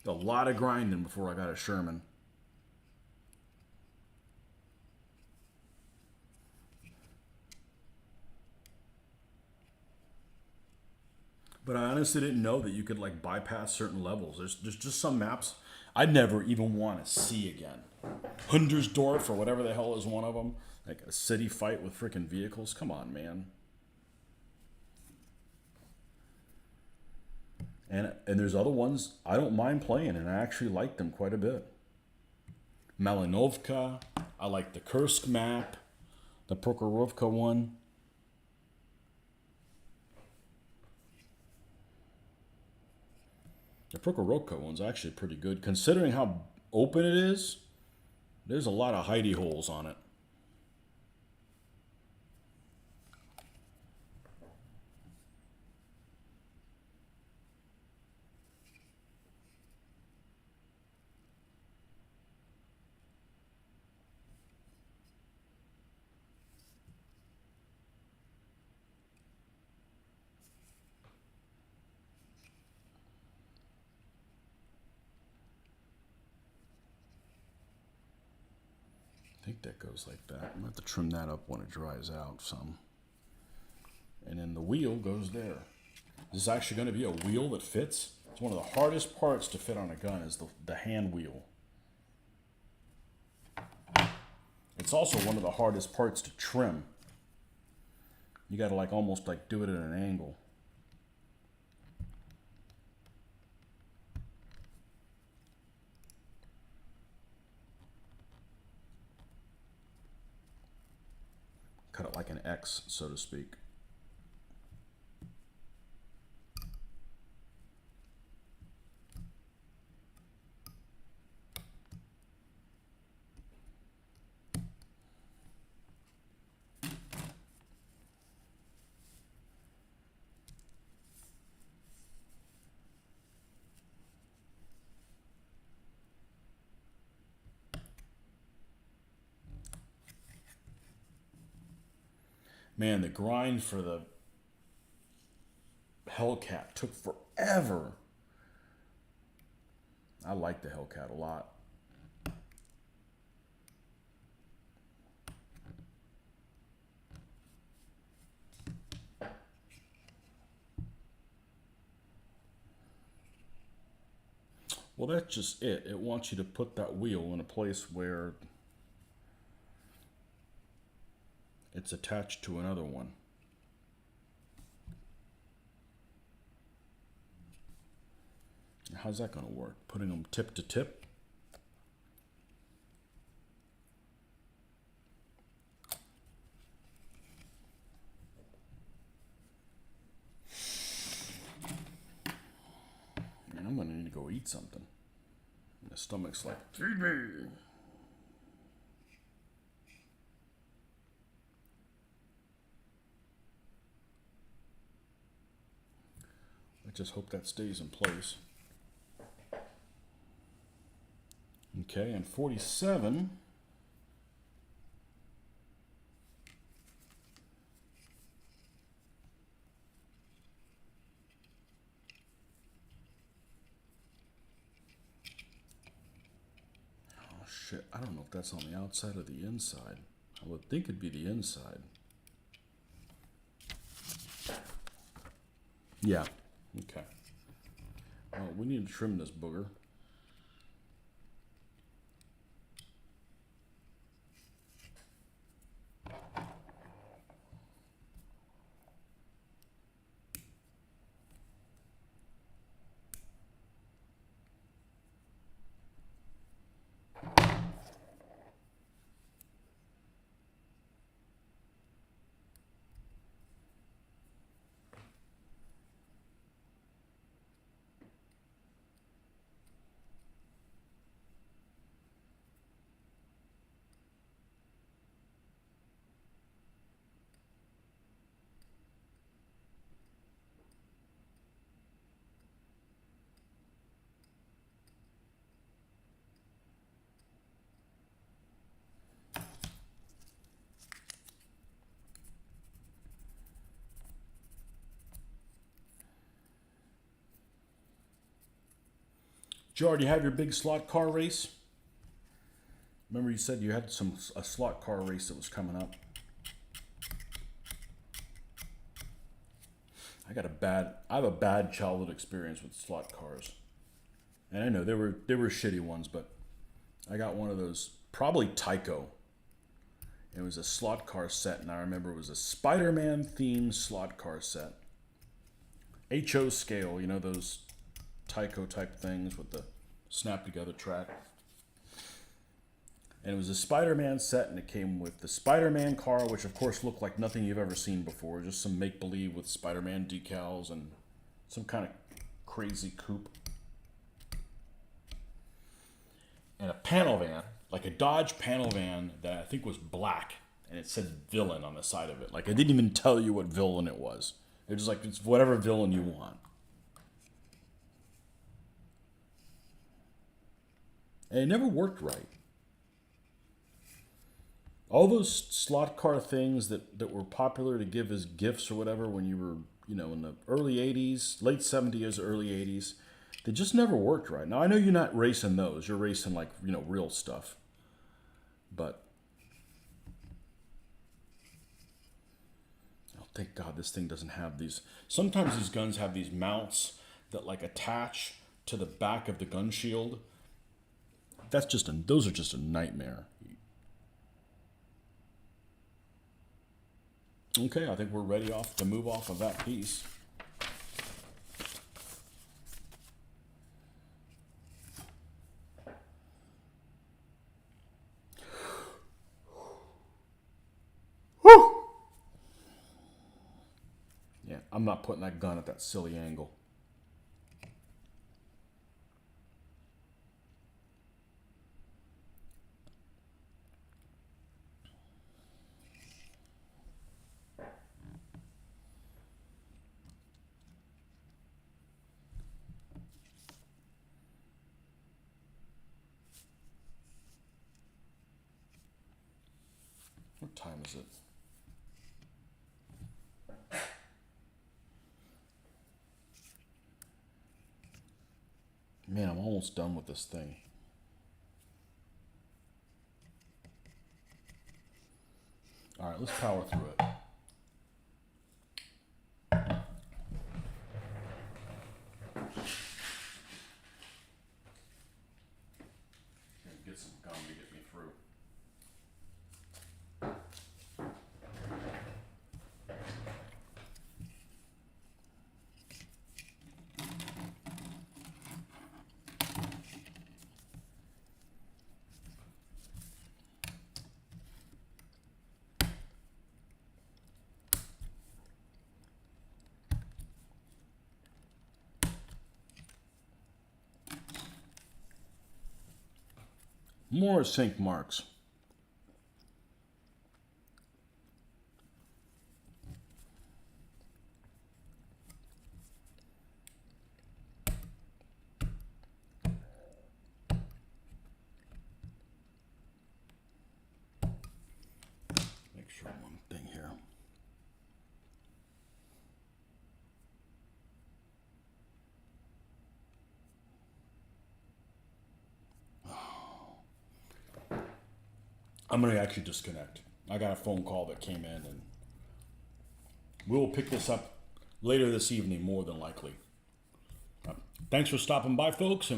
A lot of grinding before I got a Sherman. But I honestly didn't know that you could, like, bypass certain levels. There's just some maps I'd never even want to see again. Hundersdorf, or whatever the hell is one of them. Like a city fight with freaking vehicles. Come on, man. And there's other ones I don't mind playing, and I actually like them quite a bit. Malinovka. I like the Kursk map, the Prokhorovka one. The Prokhorovka one's actually pretty good. Considering how open it is, there's a lot of hidey holes on it. I think that goes like that. I'm going to have to trim that up when it dries out some. And then the wheel goes there. This is actually going to be a wheel that fits. It's one of the hardest parts to fit on a gun is the hand wheel. It's also one of the hardest parts to trim. You got to like almost like do it at an angle. Cut it like an X, so to speak. Man, the grind for the Hellcat took forever. I like the Hellcat a lot. Well, that's just it. It wants you to put that wheel in a place where it's attached to another one. How's that going to work? Putting them tip to tip? Man, I'm going to need to go eat something. My stomach's like, feed me. I just hope that stays in place. Okay, and 47. Oh shit, I don't know if that's on the outside or the inside. I would think it'd be the inside. Yeah, okay. Well, we need to trim this booger. Did you already have your big slot car race? Remember you said you had a slot car race that was coming up. I have a bad childhood experience with slot cars. And I know they were shitty ones, but I got one of those, probably Tyco. It was a slot car set, and I remember it was a Spider-Man themed slot car set. HO scale, you know, those Tyco type things with the snap together track. And it was a Spider-Man set, and it came with the Spider-Man car, which of course looked like nothing you've ever seen before. Just some make-believe with Spider-Man decals and some kind of crazy coupe. And a panel van, like a Dodge panel van that I think was black, and it said villain on the side of it. Like, I didn't even tell you what villain it was. It was like, it's whatever villain you want. And it never worked right. All those slot car things that were popular to give as gifts or whatever when you were, in the early 80s, late 70s, early 80s, they just never worked right. Now, I know you're not racing those. You're racing, like, real stuff. But, oh, thank God this thing doesn't have these. Sometimes these guns have these mounts that, like, attach to the back of the gun shield. Those are just a nightmare. Okay, I think we're ready to move off of that piece. Woo! Yeah, I'm not putting that gun at that silly angle. What time is it? Man, I'm almost done with this thing. All right, let's power through it. Get some gum to get me through. More sink marks. Make sure one thing here. I'm going to actually disconnect. I got a phone call that came in, and we'll pick this up later this evening, more than likely. Thanks for stopping by, folks. And